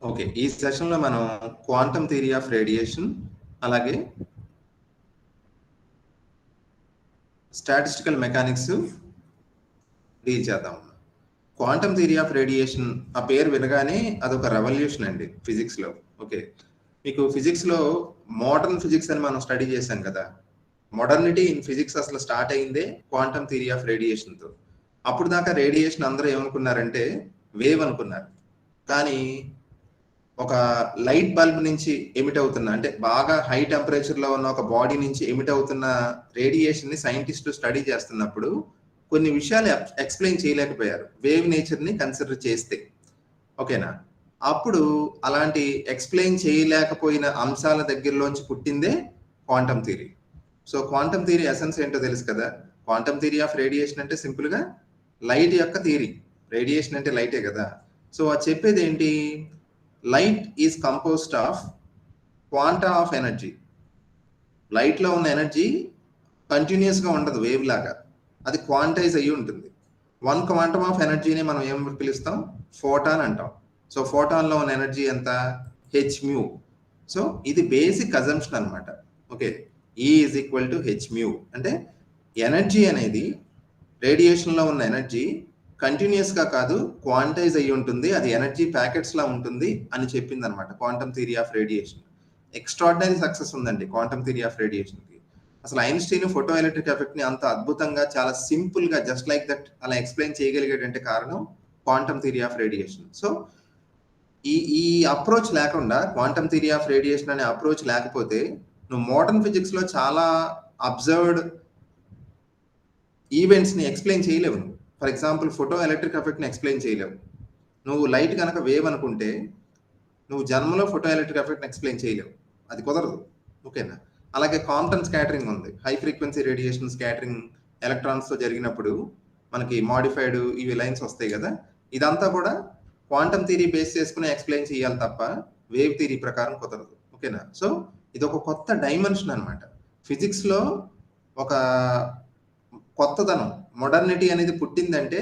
Okay. ఈ సెషన్‌లో మనం క్వాంటమ్ థియరీ ఆఫ్ రేడియేషన్ అలాగే స్టాటిస్టికల్ మెకానిక్స్ డీల్ చేద్దాం. క్వాంటమ్ థియరీ ఆఫ్ రేడియేషన్ ఆ పేరు వినగానే అదొక రెవల్యూషన్ అండి ఫిజిక్స్‌లో. ఓకే. మీకు ఫిజిక్స్‌లో మోడర్న్ ఫిజిక్స్ అని మనం స్టడీ చేశాం కదా! మోడర్నిటీ ఇన్ ఫిజిక్స్ అసలు స్టార్ట్ అయిందే క్వాంటమ్ థియరీ ఆఫ్ రేడియేషన్‌తో. అప్పుడు దాకా రేడియేషన్ అందరూ ఏమనుకున్నారంటే వేవ్ అనుకున్నారు. కానీ ఒక లైట్ బల్బ్ నుంచి ఎమిట్ అవుతున్న అంటే బాగా హై టెంపరేచర్ లో ఉన్న ఒక బాడీ నుంచి ఎమిట్ అవుతున్న రేడియేషన్ ని సైంటిస్టులు స్టడీ చేస్తున్నప్పుడు కొన్ని విషయాలు ఎక్స్ప్లెయిన్ చేయలేకపోయారు వేవ్ నేచర్ ని కన్సిడర్ చేస్తే. ఓకేనా? అప్పుడు అలాంటి ఎక్స్ప్లెయిన్ చేయలేకపోయిన అంశాల దగ్గరలోంచి పుట్టిందే quantum theory. So quantum theory essence ఏంటో తెలుసు కదా. క్వాంటమ్ థియరీ ఆఫ్ రేడియేషన్ అంటే సింపుల్ గా లైట్ యొక్క థియరీ. రేడియేషన్ అంటే లైటే కదా. సో అది చెప్పేది ఏంటి? Light is composed of quanta of energy. Light లో ఉన్న ఎనర్జీ కంటిన్యూస్ గా ఉండదు వేవ్ లాగా, అది క్వాంటైజ్ అయ్యి ఉంటుంది. వన్ క్వాంటమ్ ఆఫ్ ఎనర్జీని మనం ఏం పిలుస్తాం? ఫోటాన్ అంటాం. సో ఫోటాన్ లో ఉన్న ఎనర్జీ ఎంత? H mu. సో ఇది బేసిక్ అజంప్షన్ అనమాట. ఓకే, ఈ is equal to H mu అంటే ఎనర్జీ అనేది రేడియేషన్ లో ఉన్న ఎనర్జీ కంటిన్యూస్ గా కాదు, క్వాంటైజ్ అయ్యి ఉంటుంది, అది ఎనర్జీ ప్యాకెట్స్ లా ఉంటుంది అని చెప్పింది అనమాట quantum theory of radiation. Extraordinary success ఉందండి క్వాంటమ్ థియరీ ఆఫ్ రేడియేషన్ కి. అసలు ఐన్స్టీన్ ఫోటో ఎలక్ట్రిక్ ఎఫెక్ట్ ని అంత అద్భుతంగా చాలా సింపుల్ గా జస్ట్ లైక్ దట్ అలా ఎక్స్ప్లెయిన్ చేయగలిగేటంటే కారణం quantum theory of radiation. So ఈ అప్రోచ్ లేకుండా, క్వాంటమ్ థియరీ ఆఫ్ రేడియేషన్ అనే అప్రోచ్ లేకపోతే నువ్వు మోడర్న్ ఫిజిక్స్ లో చాలా అబ్జర్వ్డ్ ఈవెంట్స్ ని ఎక్స్ప్లెయిన్ చేయలేవు. For example photo electric effect ని ఎక్స్ప్లెయిన్ చేయలేవు. నువ్వు లైట్ కనుక వేవ్ అనుకుంటే నువ్వు జన్మలో ఫోటో ఎలక్ట్రిక్ ఎఫెక్ట్ ని ఎక్స్ప్లెయిన్ చేయలేవు, అది కుదరదు. ఓకేనా? అలాగే కాంప్టన్ స్కాటరింగ్ ఉంది, high frequency radiation scattering electrons తో జరిగినప్పుడు మనకి మాడిఫైడ్ ఇవి లైన్స్ వస్తాయి కదా, ఇదంతా కూడా క్వాంటమ్ థియరీ బేస్ చేసుకుని ఎక్స్ప్లెయిన్ చేయాలి తప్ప వేవ్ థియరీ ప్రకారం కుదరదు. ఓకేనా? సో ఇది ఒక కొత్త డైమెన్షన్ అనమాట ఫిజిక్స్ లో. ఒక కొత్తదనం, మోడర్నిటీ అనేది పుట్టిందంటే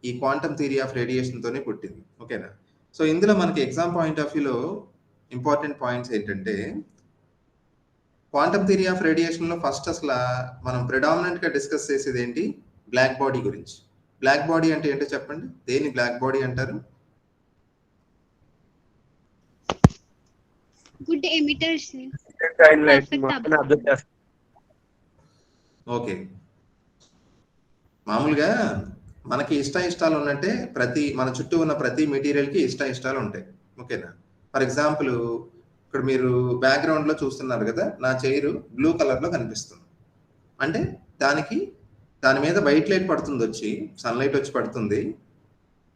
ఈ క్వాంటమ్ థియరీ ఆఫ్ రేడియేషన్ తోనే పుట్టింది. ఓకేనా? సో ఇందులో మనకి ఎగ్జామ్ పాయింట్ ఆఫ్ వ్యూలో ఇంపార్టెంట్ పాయింట్స్ ఏంటంటే, క్వాంటమ్ థియరీ ఆఫ్ రేడియేషన్ లో ఫస్ట్ అసలు మనం ప్రిడామినెంట్ గా డిస్కస్ చేసేది ఏంటి? బ్లాక్ బాడీ గురించి. బ్లాక్ బాడీ అంటే ఏంటో చెప్పండి, దేని బ్లాక్ బాడీ అంటారు? Good emitters. ఓకే, మామూలుగా మనకి ఇష్టాలు ఉన్నట్టే మన చుట్టూ ఉన్న ప్రతి మెటీరియల్ కి ఇష్టాలు ఉంటాయి. ఓకేనా? ఫర్ ఎగ్జాంపుల్ ఇక్కడ మీరు బ్యాక్గ్రౌండ్ లో చూస్తున్నారు కదా, నా చైర్ బ్లూ కలర్ లో కనిపిస్తుంది అంటే దాని మీద వైట్ లైట్ పడుతుంది, వచ్చి సన్లైట్ వచ్చి పడుతుంది,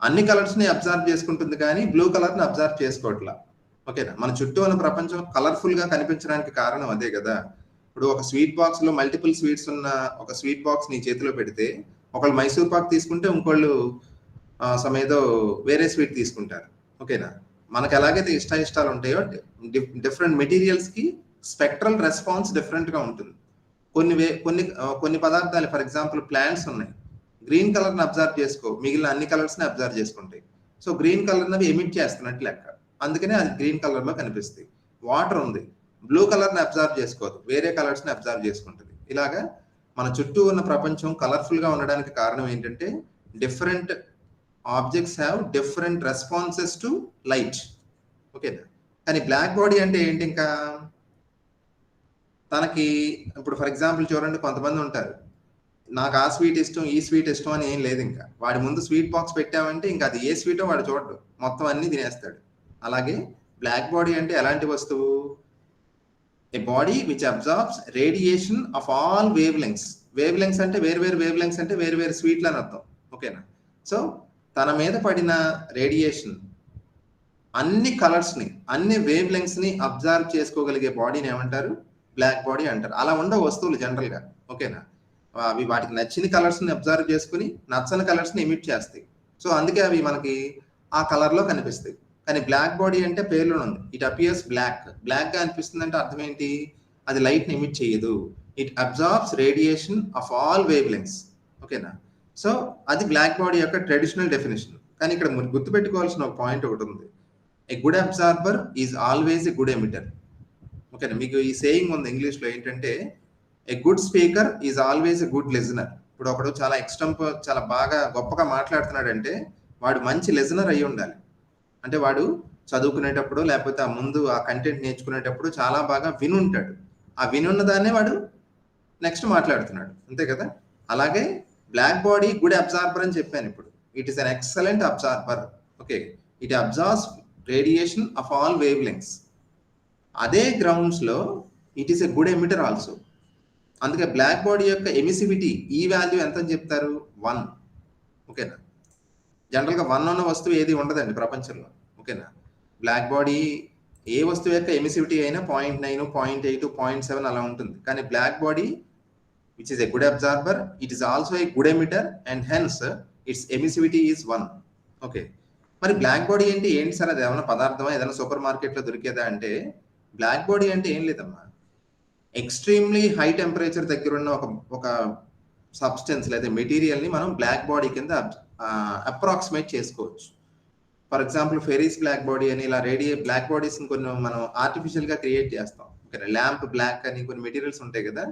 అన్ని కలర్స్ ని అబ్జర్వ్ చేసుకుంటుంది కానీ బ్లూ కలర్ ని అబ్జర్వ్ చేసుకోవట్లా. ఓకేనా? మన చుట్టూ ఉన్న ప్రపంచం కలర్ఫుల్ గా కనిపించడానికి కారణం అదే కదా. ఇప్పుడు ఒక స్వీట్ బాక్స్ లో మల్టిపుల్ స్వీట్స్ ఉన్న ఒక స్వీట్ బాక్స్ నీ చేతిలో పెడితే ఒకళ్ళు మైసూర్ పాక్ తీసుకుంటే ఇంకోళ్ళు ఏదో వేరే స్వీట్ తీసుకుంటారు. ఓకేనా? మనకు ఎలాగైతే ఇష్టాలు ఉంటాయో డిఫరెంట్ మెటీరియల్స్ కి స్పెక్ట్రల్ రెస్పాన్స్ డిఫరెంట్ గా ఉంటుంది. కొన్ని పదార్థాలు, ఫర్ ఎగ్జాంపుల్ ప్లాంట్స్ ఉన్నాయి, గ్రీన్ కలర్ ని అబ్జర్వ్ చేసుకో, మిగిలిన అన్ని కలర్స్ ని అబ్జర్వ్ చేసుకుంటాయి. సో గ్రీన్ కలర్ ని ఎమిట్ చేస్తున్నట్టు లెక్క, అందుకనే అది గ్రీన్ కలర్ లో కనిపిస్తుంది. వాటర్ ఉంది, బ్లూ కలర్ ని అబ్జర్వ్ చేసుకోదు, వేరే కలర్స్ ని అబ్జర్వ్ చేసుకుంటుంది. ఇలాగా మన చుట్టూ ఉన్న ప్రపంచం కలర్ఫుల్ గా ఉండడానికి కారణం ఏంటంటే different objects have different responses to light. ఓకేనా? కానీ బ్లాక్ బాడీ అంటే ఏంటి? ఇంకా తనకి ఇప్పుడు ఫర్ ఎగ్జాంపుల్ చూడండి, కొంతమంది ఉంటారు, నాకు ఆ స్వీట్ ఇష్టం ఈ స్వీట్ ఇష్టం అని ఏం లేదు. ఇంకా వాడి ముందు స్వీట్ బాక్స్ పెట్టామంటే ఇంకా అది ఏ స్వీటో వాడు చూడడు, మొత్తం అన్ని తినేస్తాడు. అలాగే బ్లాక్ బాడీ అంటే ఎలాంటి వస్తువు? A body which absorbs radiation of all wavelengths. Wavelengths అంటే వేరు వేవ్ లెంగ్స్ అంటే వేరు స్వీట్లు అని అర్థం. ఓకేనా? సో తన మీద పడిన రేడియేషన్ అన్ని కలర్స్ ని, అన్ని వేవ్ లెంగ్స్ ని అబ్జర్వ్ చేసుకోగలిగే బాడీని ఏమంటారు? బ్లాక్ బాడీ అంటారు. అలా ఉండవు వస్తువులు జనరల్ గా. ఓకేనా? అవి వాటికి నచ్చిన కలర్స్ ని అబ్జర్వ్ చేసుకుని నచ్చని కలర్స్ ని ఎమిట్ చేస్తాయి. సో అందుకే అవి మనకి ఆ కలర్ లో కనిపిస్తాయి. కానీ బ్లాక్ బాడీ అంటే పేర్లో ఉంది, ఇట్ అపియర్స్ బ్లాక్. బ్లాక్ గా అనిపిస్తుంది అంటే అర్థం ఏంటి? అది లైట్ ని ఎమిట్ చేయదు, it absorbs radiation of all wave lungs. ఓకేనా? సో అది బ్లాక్ బాడీ యొక్క ట్రెడిషనల్ డెఫినేషన్. కానీ ఇక్కడ గుర్తుపెట్టుకోవాల్సిన ఒక పాయింట్ ఒకటి ఉంది. A good absorber is always a good emitter. ఓకేనా, మీకు ఈ సేయింగ్ ఉంది ఇంగ్లీష్లో ఏంటంటే a good speaker is always a good listener. ఇప్పుడు ఒకడు చాలా చాలా బాగా గొప్పగా మాట్లాడుతున్నాడంటే వాడు మంచి లిజనర్ అయి ఉండాలి. అంటే వాడు చదువుకునేటప్పుడు లేకపోతే ఆ ముందు ఆ కంటెంట్ నేర్చుకునేటప్పుడు చాలా బాగా వినుంటాడు. ఆ వినున్న దాన్నే వాడు నెక్స్ట్ మాట్లాడుతున్నాడు, అంతే కదా. అలాగే బ్లాక్ బాడీ గుడ్ అబ్జార్బర్ అని చెప్పాను ఇప్పుడు. It is an excellent absorber. Okay, it absorbs radiation of all wave lengths. అదే గ్రౌండ్స్ లో it is a good emitter also. అందుకే బ్లాక్ బాడీ యొక్క ఎమిసివిటీ ఈ వాల్యూ ఎంత అని చెప్తారు? 1. ఓకేనా, జనరల్గా 1 ఉన్న వస్తువు ఏది ఉండదండి ప్రపంచంలో. ఓకేనా, బ్లాక్ బాడీ ఏ వస్తువు యొక్క ఎమిసివిటీ అయినా 0.9, 0.8, 0.7 అలా ఉంటుంది. కానీ black body which is a good absorber, it is also a good emitter and hence its emissivity is 1. Okay, మరి బ్లాక్ బాడీ ఏంటి సార్? అది ఏమైనా పదార్థమా, ఏదైనా సూపర్ మార్కెట్లో దొరికేదా అంటే బ్లాక్ బాడీ అంటే ఏం లేదమ్మా, ఎక్స్ట్రీమ్లీ హై టెంపరేచర్ దగ్గర ఉన్న ఒక సబ్స్టెన్స్ లేదా మెటీరియల్ని మనం బ్లాక్ బాడీ కింద అప్రాక్సిమేట్ చేసుకోవచ్చు. ఫర్ ఎగ్జాంపుల్ ఫెరీస్ బ్లాక్ బాడీ అని, ఇలా బ్లాక్ బాడీస్ కొన్ని మనం ఆర్టిఫిషియల్గా క్రియేట్ చేస్తాం. ఓకే, ల్యాంప్ బ్లాక్ అని కొన్ని మెటీరియల్స్ ఉంటాయి కదా,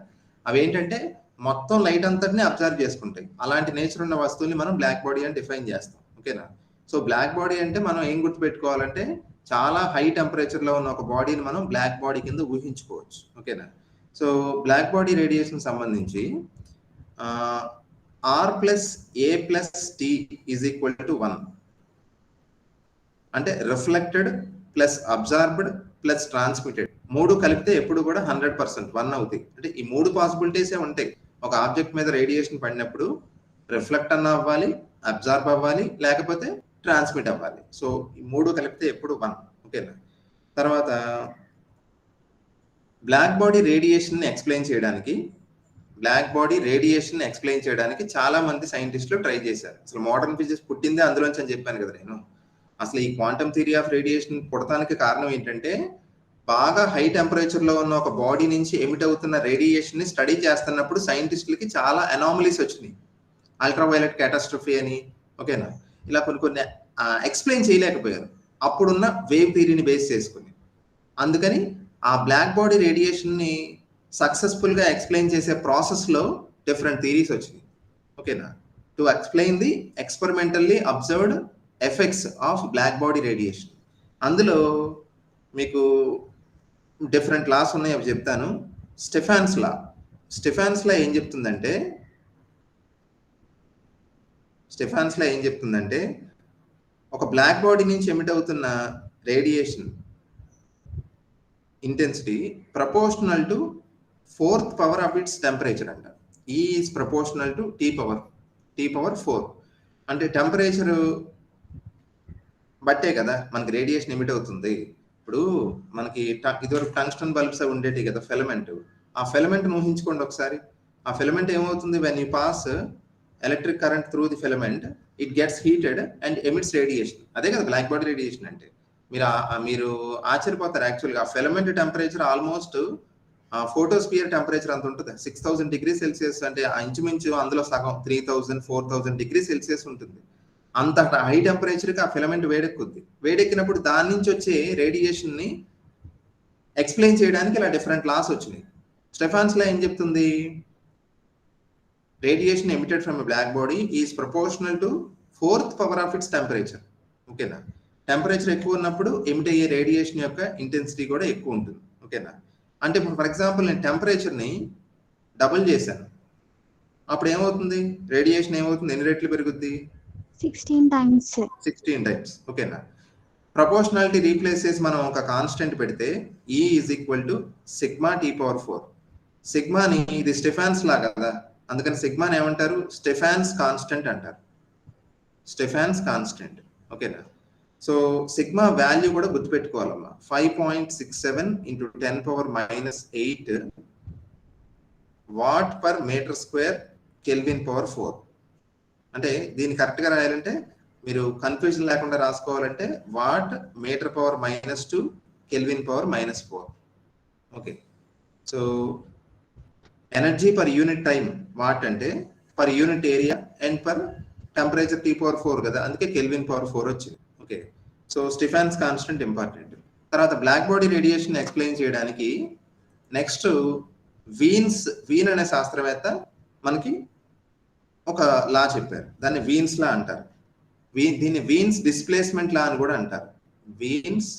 అవి ఏంటంటే మొత్తం లైట్ అంతటిని అబ్జర్వ్ చేసుకుంటాయి. అలాంటి నేచర్ ఉన్న వస్తువుని మనం బ్లాక్ బాడీ అని డిఫైన్ చేస్తాం. ఓకేనా, సో బ్లాక్ బాడీ అంటే మనం ఏం గుర్తుపెట్టుకోవాలంటే చాలా హై టెంపరేచర్ లో ఉన్న ఒక బాడీని మనం బ్లాక్ బాడీ కింద ఊహించుకోవచ్చు. ఓకేనా, సో బ్లాక్ బాడీ రేడియేషన్ సంబంధించి R+A+T ఈజ్ ఈక్వల్ టు 1. అంటే reflected plus absorbed plus transmitted 3 కలిపితే ఎప్పుడు కూడా 100% 1 అవుతాయి. అంటే ఈ 3 పాసిబిలిటీసే ఉంటాయి. ఒక ఆబ్జెక్ట్ మీద రేడియేషన్ పడినప్పుడు రిఫ్లెక్ట్ అన్న అవ్వాలి, అబ్జార్బ్ అవ్వాలి, లేకపోతే ట్రాన్స్మిట్ అవ్వాలి. సో ఈ 3 కలిపితే ఎప్పుడు 1. ఓకేనా, తర్వాత బ్లాక్ బాడీ రేడియేషన్ ఎక్స్ప్లెయిన్ చేయడానికి చాలా మంది సైంటిస్టులు ట్రై చేశారు. అసలు మోడర్న్ ఫిజిక్స్ పుట్టిందే అందులోంచి అని చెప్పాను కదా నేను. అసలు ఈ క్వాంటమ్ థియరీ ఆఫ్ రేడియేషన్ పుట్టడానికి కారణం ఏంటంటే బాగా హై టెంపరేచర్ లో ఉన్న ఒక బాడీ నుంచి ఎమిట్ అవుతున్న రేడియేషన్ ని స్టడీ చేస్తున్నప్పుడు సైంటిస్టులకి చాలా అనామలీస్ వచ్చినాయి. అల్ట్రావైలెట్ క్యాటాస్ట్రఫీ అని, ఓకేనా, ఇలా కొన్ని ఎక్స్ప్లెయిన్ చేయలేకపోయారు అప్పుడున్న వేవ్ థియరీని బేస్ చేసుకుని. అందుకని ఆ బ్లాక్ బాడీ రేడియేషన్ ని సక్సెస్ఫుల్ గా ఎక్స్ప్లెయిన్ చేసే ప్రాసెస్ లో డిఫరెంట్ థియరీస్ వచ్చినాయి. ఓకేనా, to explain the experimentally observed effects of black body radiation. అందులో మీకు డిఫరెంట్ లాస్ ఉన్నాయి, అవి చెప్తాను. స్టెఫాన్స్ లా ఏం చెప్తుందంటే ఒక బ్లాక్ బాడీ నుంచి ఎమిట్ అవుతున్న radiation intensity proportional to 4th power of its temperature అంట. E is proportional to T power 4. అంటే టెంపరేచర్ బట్టే కదా మనకి రేడియేషన్ ఎమిట్ అవుతుంది. ఇప్పుడు మనకి ఇదివరకు టంగ్స్టన్ బల్బ్స్ ఉండేవి కదా, ఫిలమెంట్. ఆ ఫిలమెంట్ ఊహించుకోండి ఒకసారి. ఆ ఫిలమెంట్ ఏమవుతుంది? When you pass electric current through the filament, it gets heated and emits radiation. అదే కదా బ్లాక్ బాడీ రేడియేషన్ అంటే. మీరు ఆశ్చర్యపోతారు. యాక్చువల్గా ఆ filament temperature almost photosphere temperature అంత ఉంటుంది. 6000 డిగ్రీ సెల్సియస్. అంటే ఇంచుమించు అందులో సగం 3000, 4000 డిగ్రీ సెల్సియస్ ఉంటుంది. అంత హై టెంపరేచర్కి ఆ ఫిలమెంట్ వేడెక్కినప్పుడు దాని నుంచి వచ్చే రేడియేషన్ ని ఎక్స్ప్లెయిన్ చేయడానికి ఇలా డిఫరెంట్ లాస్ వచ్చినాయి. స్టెఫాన్స్ లా ఏం చెప్తుంది? Radiation emitted from black body is proportional to 4th power of its temperature. ఓకేనా, టెంపరేచర్ ఎక్కువ ఉన్నప్పుడు ఎమిట్ అయ్యే రేడియేషన్ యొక్క ఇంటెన్సిటీ కూడా ఎక్కువ ఉంటుంది. ఓకేనా, అంటే ఇప్పుడు ఫర్ ఎగ్జాంపుల్ నేను టెంపరేచర్ని డబుల్ చేశాను, అప్పుడు ఏమవుతుంది? రేడియేషన్ ఏమవుతుంది? ఎన్ని రెట్లు పెరుగుద్ది? 16 టైమ్స్. ఓకేనా, ప్రపోర్షనాలిటీ రీప్లేస్ చేసి మనం ఒక కాన్స్టెంట్ పెడితే E is equal to sigma T power 4. సిగ్మాని, ఇది స్టెఫాన్స్ లా కదా, అందుకని సిగ్మాని ఏమంటారు? స్టెఫాన్స్ కాన్స్టెంట్ అంటారు. ఓకేనా, సో సిగ్మా వాల్యూ కూడా గుర్తుపెట్టుకోవాలమ్మా. 5.67 into 10⁻⁻8 watt per metre square kelvin power 4. అంటే దీన్ని కరెక్ట్ గా రాయాలంటే, మీరు కన్ఫ్యూజన్ లేకుండా రాసుకోవాలంటే watt metre power -2 kelvin power -4. Okay, so energy per unit time watt అంటే per unit area and per temperature T power 4 కదా, అందుకే కెల్విన్ పవర్ 4 వచ్చింది. Okay, so Stefan's constant important. తర్వాత బ్లాక్ బాడీ రేడియేషన్ ఎక్స్ప్లెయిన్ చేయడానికి next Wien అనే శాస్త్రవేత్త మనకి ఒక లా చెప్పారు, దాన్ని వీన్స్ లా అంటారు. దీన్ని వీన్స్ డిస్ప్లేస్మెంట్ లా అని కూడా అంటారు. Wien's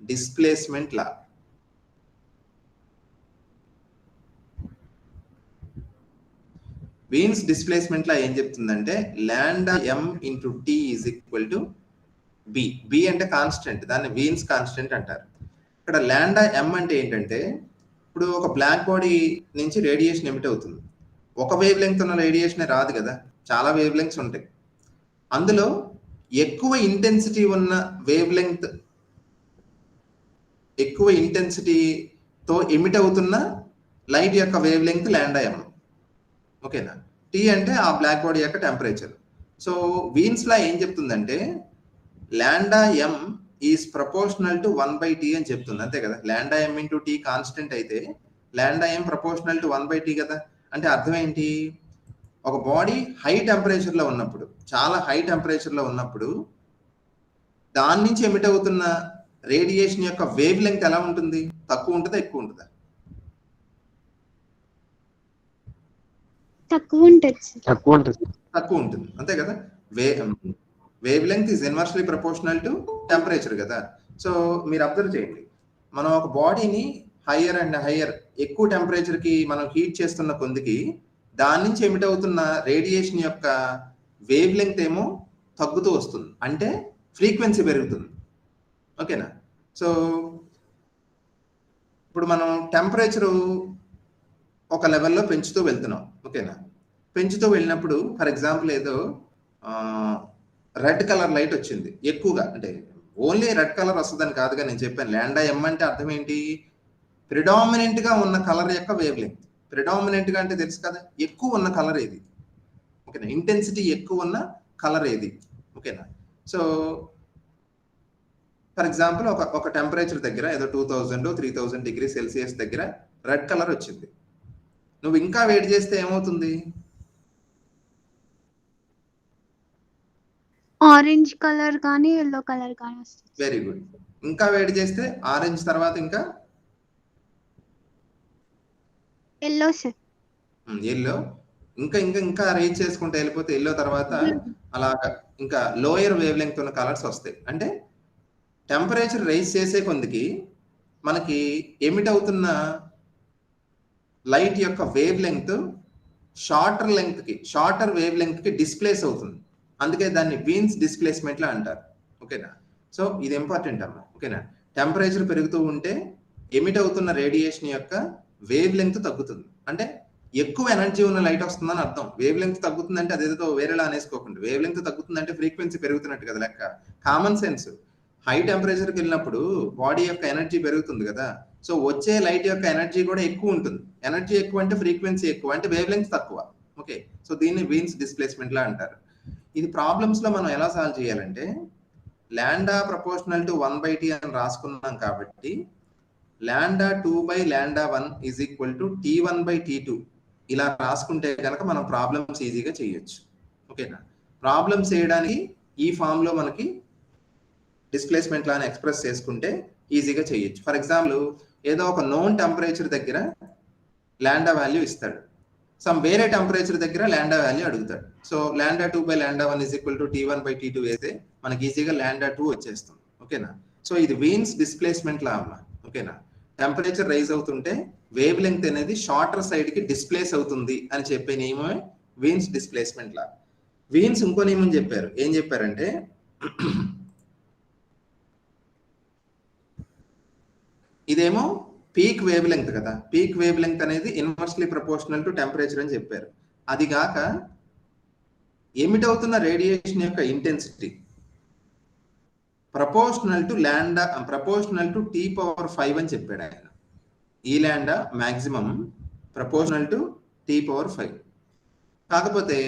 displacement law. Wien's displacement law ఏం చెప్తుందంటే lambda m into T is equal to B. B అంటే కాన్స్టెంట్, దాన్ని వీన్స్ కాన్స్టెంట్ అంటారు. ఇక్కడ లాండా m అంటే ఏంటంటే, ఇప్పుడు ఒక బ్లాక్ బాడీ నుంచి రేడియేషన్ ఎమిట్ అవుతుంది. ఒక వేవ్ లెంగ్త్ ఉన్న రేడియేషన్ రాదు కదా, చాలా వేవ్ లెంగ్త్స్ ఉంటాయి. అందులో ఎక్కువ ఇంటెన్సిటీ ఉన్న వేవ్ లెంగ్త్, ఎక్కువ ఇంటెన్సిటీతో ఎమిట్ అవుతున్న లైట్ యొక్క వేవ్ లెంగ్త్ లాండా m. ఓకేనా? టీ అంటే ఆ బ్లాక్ బాడీ యొక్క టెంపరేచర్. సో వీన్స్ లా ఏం చెప్తుందంటే lambda m is proportional to 1/t అని చెప్తుంది, అంతే కదా. లాండా m ఇంటూ టీ కాన్స్టెంట్ అయితే లాండా m ప్రపోర్షనల్ టు 1/t కదా. అంటే అర్థం ఏంటి, ఒక బాడీ హై టెంపరేచర్ లో ఉన్నప్పుడు, చాలా హై టెంపరేచర్ లో ఉన్నప్పుడు దాని నుంచి ఎమిట్ అవుతున్న రేడియేషన్ యొక్క వేవ్ లెంగ్త్ ఎలా ఉంటుంది, తక్కువ ఉంటుందా ఎక్కువ ఉంటుందా? తక్కువ ఉంటుంది, అంతే కదా. Wave length is inversely proportional to temperature కదా. సో మీరు అబ్జర్వ్ చేయండి, మనం ఒక బాడీని హయ్యర్ అండ్ హయ్యర్, ఎక్కువ టెంపరేచర్ కి మనం హీట్ చేస్తున్న కొందికి దాని నుంచి ఎమిట్ అవుతున్న రేడియేషన్ యొక్క వేవ్ లెంగ్త్ ఏమో తగ్గుతూ వస్తుంది, అంటే ఫ్రీక్వెన్సీ పెరుగుతుంది. ఓకేనా? సో ఇప్పుడు మనం టెంపరేచరు ఒక లెవెల్లో పెంచుతూ వెళ్తున్నాం. ఓకేనా? పెంచుతూ వెళ్ళినప్పుడు ఫర్ ఎగ్జాంపుల్ ఏదో రెడ్ కలర్ లైట్ వచ్చింది ఎక్కువగా, అంటే ఓన్లీ రెడ్ కలర్ వస్తుందని కాదుగా నేను చెప్పాను. లాండా m అంటే అర్థం ఏంటి, ప్రిడామినెంట్ గా ఉన్న కలర్ యొక్క వేవ్ లెంగ్త్. ప్రిడామినెంట్ గా అంటే తెలుసు కదా, ఎక్కువ ఉన్న కలర్ ఏది. ఓకేనా? ఇంటెన్సిటీ ఎక్కువ ఉన్న కలర్ ఏది. ఓకేనా? సో ఫర్ ఎగ్జాంపుల్ ఒక టెంపరేచర్ దగ్గర ఏదో 2000 3000 డిగ్రీ సెల్సియస్ దగ్గర రెడ్ కలర్ వచ్చింది. నువ్వు ఇంకా వేడి చేస్తే ఏమవుతుంది, ఆరెంజ్ కలర్ కానీ ఎల్లో కలర్ కానీ వస్తుంది. Very good. ఇంకా వేడి చేస్తే ఆరెంజ్ తర్వాత ఇంకా ఎల్లో సార్. ఎల్లో. ఇంకా ఇంకా ఇంకా రేంజ్ చేసుకుంటే వెళ్ళిపోతే ఎల్లో తర్వాత అలాగా ఇంకా లోయర్ వేవ్ లెంగ్త్ ఉన్న కలర్స్ వస్తాయి. అంటే టెంపరేచర్ రైజ్ చేసే కొందికి మనకి ఎమిట్ అవుతున్న లైట్ యొక్క wave length shorter wave length కి డిస్ప్లేస్ అవుతుంది. అందుకే దాన్ని వీన్స్ డిస్ప్లేస్మెంట్ లా అంటారు. ఓకేనా? సో ఇది ఇంపార్టెంట్ అమ్మా. ఓకేనా? టెంపరేచర్ పెరుగుతూ ఉంటే ఎమిట్ అవుతున్న రేడియేషన్ యొక్క వేవ్ లెంగ్త్ తగ్గుతుంది, అంటే ఎక్కువ ఎనర్జీ ఉన్న లైట్ వస్తుందని అర్థం. వేవ్ లెంగ్త్ తగ్గుతుందంటే అదేదో వేరేలా అనేసుకోకుండా, వేవ్ లెంగ్త్ తగ్గుతుందంటే ఫ్రీక్వెన్సీ పెరుగుతున్నట్టు కదా లెక్క. Common sense. హై టెంపరేచర్కి వెళ్ళినప్పుడు బాడీ యొక్క ఎనర్జీ పెరుగుతుంది కదా, సో వచ్చే లైట్ యొక్క ఎనర్జీ కూడా ఎక్కువ ఉంటుంది. ఎనర్జీ ఎక్కువ అంటే ఫ్రీక్వెన్సీ ఎక్కువ, అంటే వేవ్ లెంగ్త్ తక్కువ. ఓకే, సో దీన్ని వీన్స్ డిస్ప్లేస్మెంట్ లా అంటారు. ఇది ప్రాబ్లమ్స్ లో మనం ఎలా సాల్వ్ చేయాలంటే, లాండా ప్రపోర్షనల్ టు 1/t అని రాసుకున్నాం కాబట్టి లాండా 2/λ1 ఈజ్ ఈక్వల్ టు t1/t2 ఇలా రాసుకుంటే కనుక మనం ప్రాబ్లమ్స్ ఈజీగా చేయొచ్చు. ఓకేనా? ప్రాబ్లమ్స్ చేయడానికి ఈ ఫామ్ లో మనకి డిస్ప్లేస్మెంట్ లాని ఎక్స్ప్రెస్ చేసుకుంటే ఈజీగా చేయొచ్చు. ఫర్ ఎగ్జాంపుల్ ఏదో ఒక నోన్ టెంపరేచర్ దగ్గర లాండా వాల్యూ ఇస్తాడు, సమ్ వేరే టెంపరేచర్ దగ్గర లాండా వాల్యూ అడుగుతాడు. So lambda 2/λ1 is equal to t1/t2 వేస్తే మనకి ఈజీగా లాండా 2 వచ్చేస్తుంది. ఓకేనా? సో ఇది వీన్స్ డిస్ప్లేస్మెంట్ లా అమ్మా. ఓకేనా? టెంపరేచర్ రైజ్ అవుతుంటే వేవ్ లెంగ్త్ అనేది షార్టర్ సైడ్ కి డిస్ప్లేస్ అవుతుంది అని చెప్పే నియమమే వీన్స్ డిస్ప్లేస్మెంట్ లా. వీన్స్ ఇంకో నియమం చెప్పారు. ఏం చెప్పారంటే, ఇదేమో పీక్ వేవ్ లెంగ్త్ కదా, పీక్ వేవ్ లెంగ్త్ అనేది ఇన్వర్స్లీ ప్రపోర్షనల్ టు టెంపరేచర్ అని చెప్పారు. అది కాక ఎమిట్ అవుతున్న రేడియేషన్ యొక్క ఇంటెన్సిటీ ప్రపోర్షనల్ టు T⁵ అని చెప్పాడు ఆయన. ఈ లాండా మాక్సిమం ప్రపోర్షనల్ టు T⁵. కాకపోతే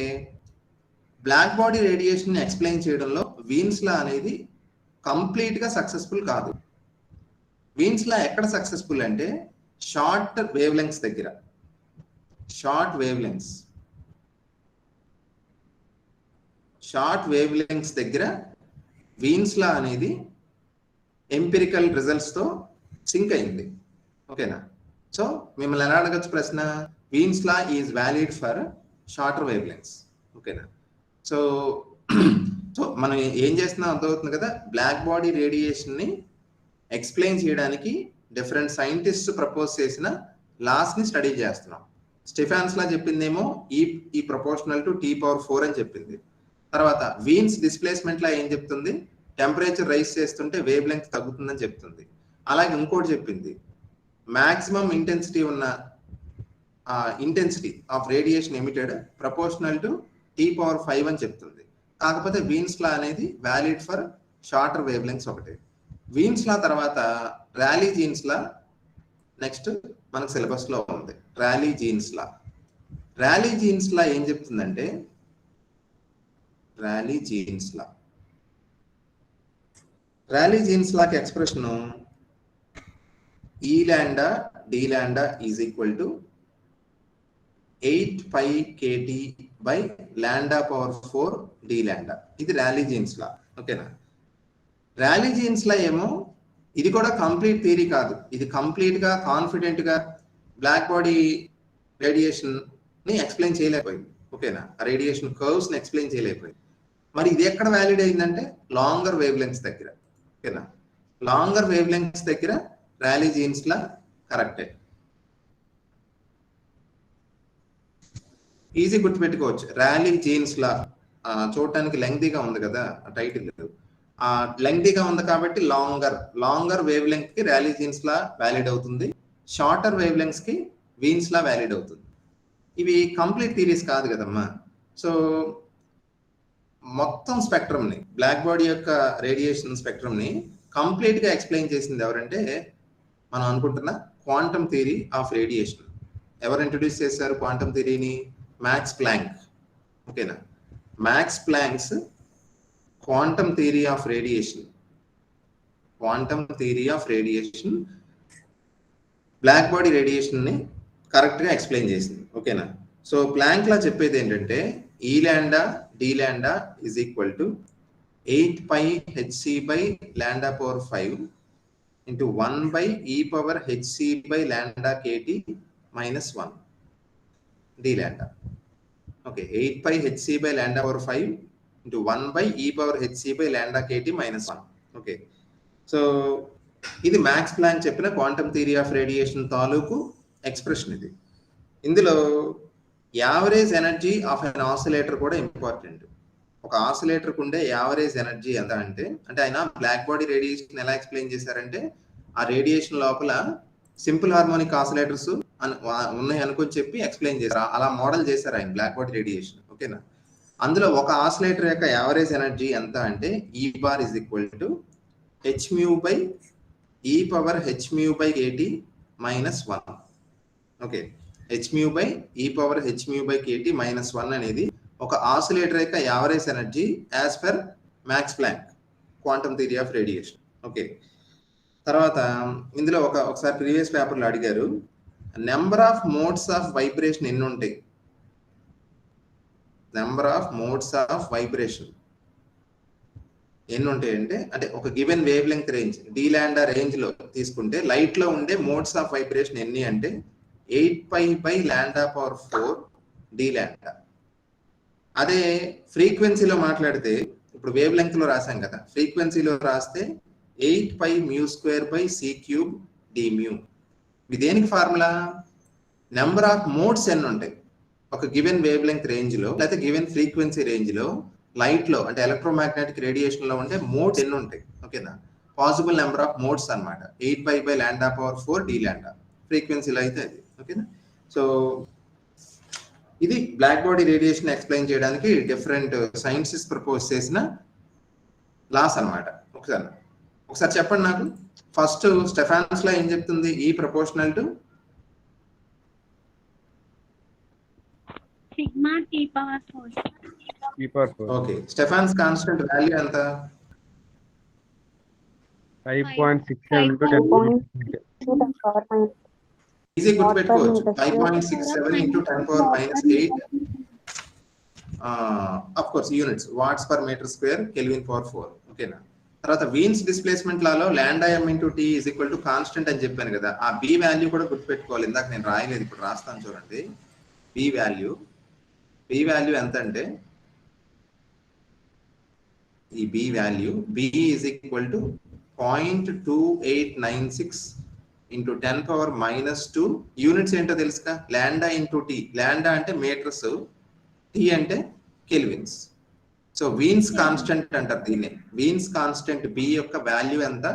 బ్లాక్ బాడీ రేడియేషన్ ఎక్స్ప్లెయిన్ చేయడంలో వీన్స్ లా అనేది కంప్లీట్ గా సక్సెస్ఫుల్ కాదు. వీన్స్ లా ఎక్కడ సక్సెస్ఫుల్ అంటే షార్ట్ వేవ్ లెంగ్త్స్ దగ్గర. షార్ట్ వేవ్ లెంగ్త్స్ దగ్గర వీన్స్ లా అనేది ఎంపిరికల్ రిజల్ట్స్ తో సింక్ అయింది. ఓకేనా? సో మిమ్మల్ని ఎలా అడగచ్చు ప్రశ్న, Wien's law is valid for shorter wave lengths. ఓకేనా? సో సో మనం ఏం చేస్తున్నాం అర్థమవుతుంది కదా, బ్లాక్ బాడీ రేడియేషన్ ని ఎక్స్ప్లెయిన్ చేయడానికి డిఫరెంట్ సైంటిస్ట్ ప్రపోజ్ చేసిన లాస్ ని స్టడీ చేస్తున్నాం. స్టెఫాన్స్ లా చెప్పిందేమో ఈ ప్రపోర్షనల్ టు T⁴ అని చెప్పింది. తర్వాత వీన్స్ డిస్ప్లేస్మెంట్ లా ఏం చెప్తుంది, టెంపరేచర్ రైజ్ చేస్తుంటే వేవ్ లెంగ్త్ తగ్గుతుందని చెప్తుంది. అలాగే ఇంకోటి చెప్పింది, మాక్సిమం ఇంటెన్సిటీ ఉన్న intensity of radiation emitted proportional to T⁵ అని చెప్తుంది. కాకపోతే వీన్స్ లా అనేది valid for shorter wave lengths ఒకటే. వీన్స్ లా తర్వాత ర్యాలీ జీన్స్ లా నెక్స్ట్ మనకు సిలబస్ లో ఉంది. ర్యాలీ జీన్స్ లా ఏం చెప్తుందంటే, ర్యాలీ జీన్స్ లాకి expression E lambda d lambda is equal to 8 pi kt by λ⁴ d lambda. ఇది ర్యాలీ జీన్స్ లా. ఓకేనా? ర్యాలీ జీన్స్ లా ఏమో ఇది కూడా కంప్లీట్ థియరీ కాదు, ఇది కంప్లీట్ గా కాన్ఫిడెంట్ గా బ్లాక్ బాడీ రేడియేషన్ ని ఎక్స్ప్లెయిన్ చేయలేకపోయింది. ఓకేనా? రేడియేషన్ కర్వ్స్ ని ఎక్స్ప్లెయిన్ చేయలేకపోయింది. మరి ఇది ఎక్కడ వ్యాలిడ్ అయిందంటే లాంగర్ వేవ్ లెంగ్త్స్ దగ్గర. ఓకేనా? లాంగర్ వేవ్ లెంగ్త్స్ దగ్గర ర్యాలీ జీన్స్ లా కరెక్టే. ఈజీ గుర్తుపెట్టుకోవచ్చు. ర్యాలీ జీన్స్ లా చూడటానికి లెంగ్తీగా ఉంది కదా టైటిల్, లెంగ్తీగా ఉంది కాబట్టి లాంగర్ వేవ్ లెంగ్త్ కి ర్యాలీ జీన్స్ లా వ్యాలిడ్ అవుతుంది, షార్టర్ వేవ్ లెంగ్త్స్ కి వీన్స్ లా వ్యాలిడ్ అవుతుంది. ఇవి కంప్లీట్ థియరీస్ కాదు కదమ్మా. సో మొత్తం స్పెక్ట్రమ్ ని, బ్లాక్ బాడీ యొక్క రేడియేషన్ స్పెక్ట్రమ్ ని కంప్లీట్ గా ఎక్స్ప్లెయిన్ చేసింది ఎవరంటే మనం అనుకుంటున్న క్వాంటమ్ థియరీ ఆఫ్ రేడియేషన్. ఎవరు ఇంట్రొడ్యూస్ చేశారు క్వాంటమ్ థియరీని? Max Planck. ఓకేనా? Max Planck's quantum theory of radiation black body radiation ని కరెక్ట్ గా ఎక్స్ప్లెయిన్ చేసింది. ఓకేనా? సో ప్లాంక్ లా చెప్పేది ఏంటంటే E lambda d lambda is equal to 8 pi hc by λ⁴ into 1 by e power hc by lambda kt minus 1 d lambda. Okay, 8 pi hc by λ⁴ into 1 by e power hc by lambda kt minus 1. Okay, so ఇది Max Planck చెప్పిన quantum theory of radiation తాలూకు expression. ఇది ఇందులో average energy of an oscillator కూడా important. ఒక oscillator కు ఉండే average energy ఎంత అంటే ఆయన బ్లాక్ బాడీ రేడియేషన్ ఎలా ఎక్స్ప్లెయిన్ చేశారంటే, ఆ రేడియేషన్ లోపల సింపుల్ హార్మోనిక్ ఆసిలేటర్స్ ఉన్నాయి అనుకొని చెప్పి ఎక్స్ప్లెయిన్ చేశారు. అలా మోడల్ చేశారు ఆయన బ్లాక్ బాడీ రేడియేషన్. ఓకేనా? అందులో ఒక ఆసిలేటర్ యొక్క యావరేజ్ ఎనర్జీ ఎంత అంటే E bar is equal to hµ by e power hµ by kt minus 1. Okay, hµ by e power hµ by kt minus 1 అనేది ఒక ఆసిలేటర్ యొక్క average energy as per Max Planck quantum theory of radiation. Okay, తర్వాత ఇందులో ఒకసారి previous పేపర్లో అడిగారు, number of modes of vibration ఎన్ని ఉంటాయి? Number of modes of vibration ఎన్ని ఉంటాయంటే, అంటే ఒక given wave length range d lambda range లో తీసుకుంటే లైట్ లో ఉండే మోడ్స్ ఆఫ్ వైబ్రేషన్ ఎన్ని అంటే 8 pi by λ⁴ d lambda. అదే ఫ్రీక్వెన్సీలో మాట్లాడితే, ఇప్పుడు వేవ్ లెంగ్త్ లో రాసాం కదా, ఫ్రీక్వెన్సీలో రాస్తే 8 pi μ² by c³ dµ. ఇది దేనికి ఫార్ములా? నెంబర్ ఆఫ్ మోడ్స్ ఎన్ని ఉంటాయి ఒక గివెన్ వేవ్ లెంగ్త్ రేంజ్ లో లేకపోతే గివెన్ ఫ్రీక్వెన్సీ రేంజ్ లో లైట్ లో అంటే ఎలక్ట్రోమాగ్నెటిక్ రేడియేషన్ లో ఉండే మోడ్స్ ఎన్ని ఉంటాయి? ఓకేనా? పాసిబుల్ నెంబర్ ఆఫ్ మోడ్స్ అన్నమాట. 8 pi by λ⁴ d lambda ఫ్రీక్వెన్సీలో అయితే అది. ఓకేనా? సో ఇది బ్లాక్ బాడీ రేడియేషన్ ఎక్స్ప్లెయిన్ చేయడానికి డిఫరెంట్ సైన్సెస్ ప్రపోజ్ చేసిన లాస్ అన్నమాట. ఒకసారి చెప్పండి నాకు. ఫస్ట్ స్టెఫాన్స్ లా ఏం చెప్తుంది? ఈ proportional to sigma T⁴. Okay, Stefan's constant value ఎంత? 5.67 ఈజీ గుర్తుపెట్టుకోవచ్చు. 5.67 into 10⁻⁸ of course units, watts per metre square, kelvin power 4. ఓకేనా? తర్వాత వీన్స్ డిస్ప్లేస్మెంట్ లాలో lambda m into T is equal to constant అని చెప్పాను కదా, ఆ బి వాల్యూ కూడా గుర్తుపెట్టుకోవాలి. ఇందాక నేను రాయలేదు, ఇప్పుడు రాస్తాను చూడండి. బి వాల్యూ ఎంత అంటే, ఈ B value B is equal to 0.2896 into 10⁻⁻2 units ఏంటో తెలుసుగా, లాండా ఇంటూ టీ. లాండా అంటే మీటర్స్, టీ అంటే కెల్విన్స్. సో వీన్స్ కాన్స్టెంట్ అంటారు దీన్ని. వీన్స్ కాన్స్టెంట్ బి యొక్క వాల్యూ ఎంత,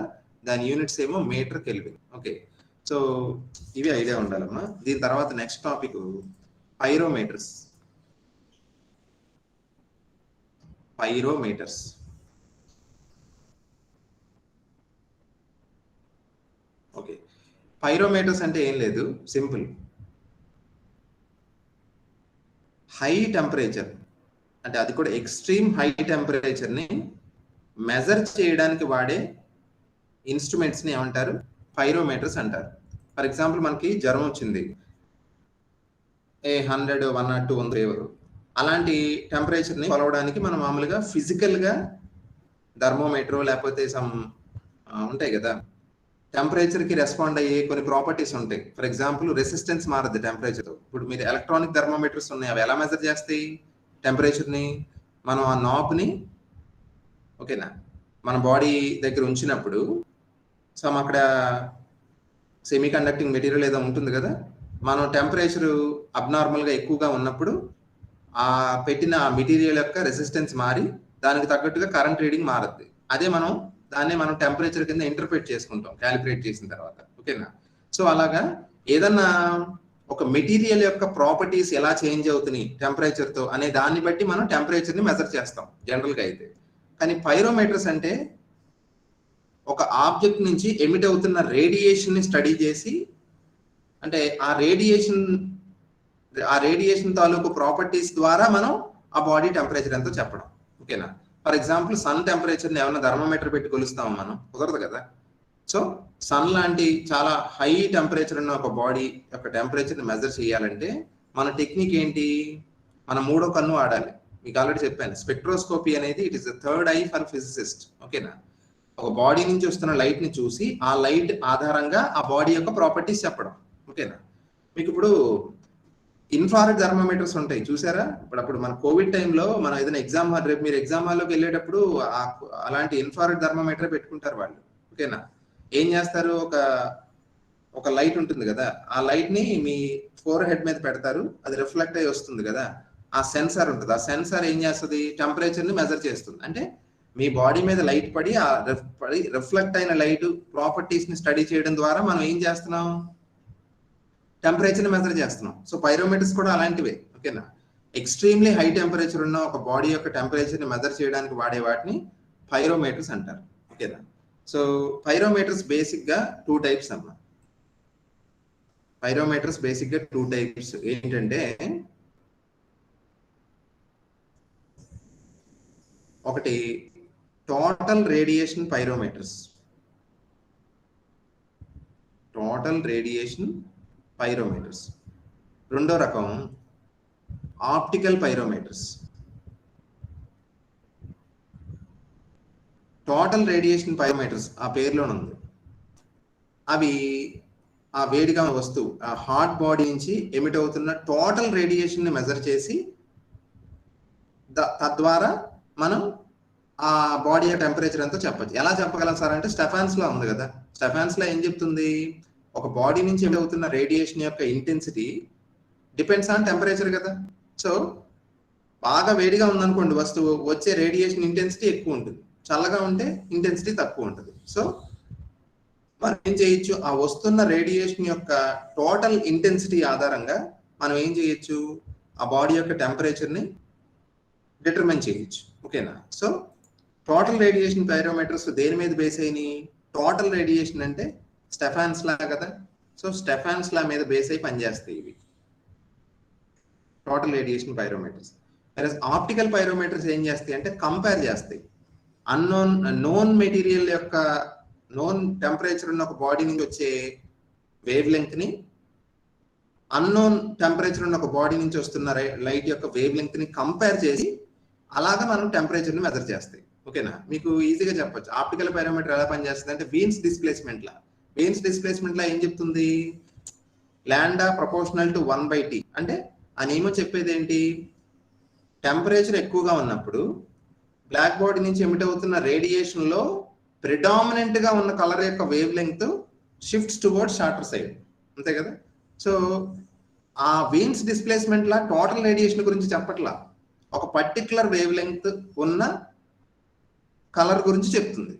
దాని యూనిట్స్ ఏమో మీటర్ కెల్విన్. ఓకే, సో ఇవి ఐడియా ఉండాలమ్మా. దీని తర్వాత next topic pyrometers. Okay, pyrometers అంటే ఏం లేదు, సింపుల్. హై టెంపరేచర్ అంటే అది కూడా ఎక్స్ట్రీమ్ హై టెంపరేచర్ ని మెజర్ చేయడానికి వాడే ఇన్స్ట్రుమెంట్స్ ని ఏమంటారు, పైరోమీటర్స్ అంటారు. ఫర్ ఎగ్జాంపుల్ మనకి జ్వరం వచ్చింది, 100, 102 ఉంది ఎవరు, అలాంటి టెంపరేచర్ ని కొలవడానికి మనం మామూలుగా ఫిజికల్ గా థర్మోమీటర్ లేకపోతే సమ్ ఉంటాయి కదా, టెంపరేచర్ కి రెస్పాండ్ అయ్యే కొన్ని ప్రాపర్టీస్ ఉంటాయి. ఫర్ ఎగ్జాంపుల్ రెసిస్టెన్స్ మారద్దు టెంపరేచర్. ఇప్పుడు మీరు ఎలక్ట్రానిక్ థర్మోమీటర్స్ ఉన్నాయి, అవి ఎలా మెజర్ చేస్తాయి టెంపరేచర్ ని? మనం ఆ నాబ్ ని, ఓకేనా, మన బాడీ దగ్గర ఉంచినప్పుడు సమ్ అక్కడ సెమీ కండక్టింగ్ మెటీరియల్ ఏదో ఉంటుంది కదా, మనం టెంపరేచర్ అబ్నార్మల్ గా ఎక్కువగా ఉన్నప్పుడు ఆ పెట్టిన మెటీరియల్ యొక్క రెసిస్టెన్స్ మారి దానికి తగ్గట్టుగా కరెంట్ రీడింగ్ మారుద్ది. అదే దాన్ని మనం టెంపరేచర్ కింద ఇంటర్ప్రిట్ చేసుకుంటాం క్యాలిక్యులేట్ చేసిన తర్వాత. ఓకేనా, సో అలాగా ఏదన్నా ఒక మెటీరియల్ యొక్క ప్రాపర్టీస్ ఎలా చేంజ్ అవుతున్నాయి టెంపరేచర్ తో అనే దాన్ని బట్టి మనం టెంపరేచర్ ని మెజర్ చేస్తాం జనరల్ గా అయితే. కానీ పైరోమీటర్స్ అంటే ఒక ఆబ్జెక్ట్ నుంచి ఎమిట్ అవుతున్న రేడియేషన్ ని స్టడీ చేసి, అంటే ఆ రేడియేషన్ తాలూకు ప్రాపర్టీస్ ద్వారా మనం ఆ బాడీ టెంపరేచర్ ఎంతో చెప్పడం. ఓకేనా, ఫర్ ఎగ్జాంపుల్ సన్ టెంపరేచర్ ని ఏమైనా థర్మోమీటర్ పెట్టి కొలుస్తాము మనం, కుదరదు కదా. సో సన్ లాంటి చాలా హై టెంపరేచర్ ఉన్న ఒక బాడీ యొక్క టెంపరేచర్ ని మెజర్ చేయాలంటే మన టెక్నిక్ ఏంటి, మన మూడో కన్ను వాడాలి. మీకు ఆల్రెడీ చెప్పాను, స్పెక్ట్రోస్కోపీ అనేది it is the third I for physicist. ఓకేనా, ఒక బాడీ నుంచి వస్తున్న లైట్ ని చూసి ఆ లైట్ ఆధారంగా ఆ బాడీ యొక్క ప్రాపర్టీస్ చెప్పడం. ఓకేనా, మీకు ఇప్పుడు ఇన్ఫ్రారెడ్ థర్మోమీటర్స్ ఉంటాయి చూసారా. ఇప్పుడు మన కోవిడ్ టైంలో మనం ఏదైనా ఎగ్జామ్ రేపు మీరు ఎగ్జామ్ హాల్లోకి వెళ్ళేటప్పుడు అలాంటి ఇన్ఫ్రారెడ్ థర్మోమీటర్ పెట్టుకుంటారు వాళ్ళు. ఓకేనా, ఏం చేస్తారు, ఒక లైట్ ఉంటుంది కదా, ఆ లైట్ ని మీ ఫోర్ హెడ్ మీద పెడతారు, అది రిఫ్లెక్ట్ అయ్యి వస్తుంది కదా, ఆ సెన్సార్ ఉంటుంది. ఆ సెన్సార్ ఏం చేస్తుంది, టెంపరేచర్ ని మెజర్ చేస్తుంది. అంటే మీ బాడీ మీద లైట్ పడి ఆ రిఫ్లెక్ట్ అయిన లైట్ ప్రాపర్టీస్ ని స్టడీ చేయడం ద్వారా మనం ఏం చేస్తున్నాం, టెంపరేచర్ ని మెజర్ చేస్తున్నాం. సో పైరోమీటర్స్ కూడా అలాంటివే. ఓకేనా, ఎక్స్ట్రీమ్లీ హై టెంపరేచర్ ఉన్న ఒక బాడీ యొక్క టెంపరేచర్ ని మెజర్ చేయడానికి వాడే వాటిని పైరోమీటర్స్ అంటారు. ఓకేనా, సో పైరోమీటర్స్ బేసిక్ గా 2 టైప్స్ అమ్మా. పైరోమీటర్స్ బేసిక్ గా 2 టైప్స్ ఏంటంటే, ఒకటి టోటల్ రేడియేషన్ పైరోమీటర్స్. రెండో రకం optical pyrometers. Total radiation pyrometers ఆ పేరులోనే ఉంది. అవి ఆ వేడిగా వస్తువు ఆ హాట్ బాడీ నుంచి ఎమిట్ అవుతున్న టోటల్ రేడియేషన్ ని మెజర్ చేసి తద్వారా మనం ఆ బాడీ యొక్క టెంపరేచర్ ఎంతో చెప్పచ్చు. ఎలా చెప్పగలం సార్ అంటే, స్టెఫాన్స్ లా ఉంది కదా, స్టెఫాన్స్ లా ఏం చెప్తుంది, ఒక బాడీ నుంచి ఎమిట్ అవుతున్న రేడియేషన్ యొక్క ఇంటెన్సిటీ డిపెండ్స్ ఆన్ టెంపరేచర్ కదా. సో బాగా వేడిగా ఉందనుకోండి వస్తువు, వచ్చే రేడియేషన్ ఇంటెన్సిటీ ఎక్కువ ఉంటుంది, చల్లగా ఉంటే ఇంటెన్సిటీ తక్కువ ఉంటుంది. సో మనం ఏం చేయొచ్చు, ఆ వస్తున్న రేడియేషన్ యొక్క టోటల్ ఇంటెన్సిటీ ఆధారంగా మనం ఏం చేయొచ్చు, ఆ బాడీ యొక్క టెంపరేచర్ ని డిటర్మైన్ చేయొచ్చు. ఓకేనా, సో టోటల్ రేడియేషన్ పైరోమీటర్స్ దేని మీద బేస్ అయినాయి, టోటల్ రేడియేషన్ అంటే స్టెఫాన్స్ లా కదా, సో స్టెఫాన్స్ లా మీద బేస్ అయి పనిచేస్తాయి ఇవి total radiation pyrometers. Optical pyrometers ఏం చేస్తాయి అంటే కంపేర్ చేస్తాయి నోన్ మెటీరియల్ యొక్క నోన్ టెంపరేచర్ ఉన్న ఒక బాడీ నుంచి వచ్చే వేవ్ లెంగ్త్ ని అన్నోన్ టెంపరేచర్ ఉన్న ఒక బాడీ నుంచి వస్తున్న లైట్ యొక్క వేవ్ లెంగ్త్ ని కంపేర్ చేసి అలాగా మనం టెంపరేచర్ ని మెజర్ చేస్తాయి. ఓకేనా? మీకు ఈజీగా చెప్పొచ్చు ఆప్టికల్ పైరోమీటర్ ఎలా పనిచేస్తుంది అంటే వీన్స్ డిస్ప్లేస్మెంట్ లా ఏం చెప్తుంది, లాండా ప్రపోర్షనల్ టు 1/t. అంటే ఆ నియమం చెప్పేది ఏంటి, టెంపరేచర్ ఎక్కువగా ఉన్నప్పుడు బ్లాక్ బాడీ నుంచి ఎమిట్ అవుతున్న రేడియేషన్ లో ప్రిడామినెంట్ గా ఉన్న కలర్ యొక్క wave length shifts towards shorter side, అంతే కదా? సో ఆ Wien's displacement law total radiation గురించి చెప్పట్లా, ఒక పర్టికులర్ వేవ్ లెంగ్త్ ఉన్న కలర్ గురించి చెప్తుంది.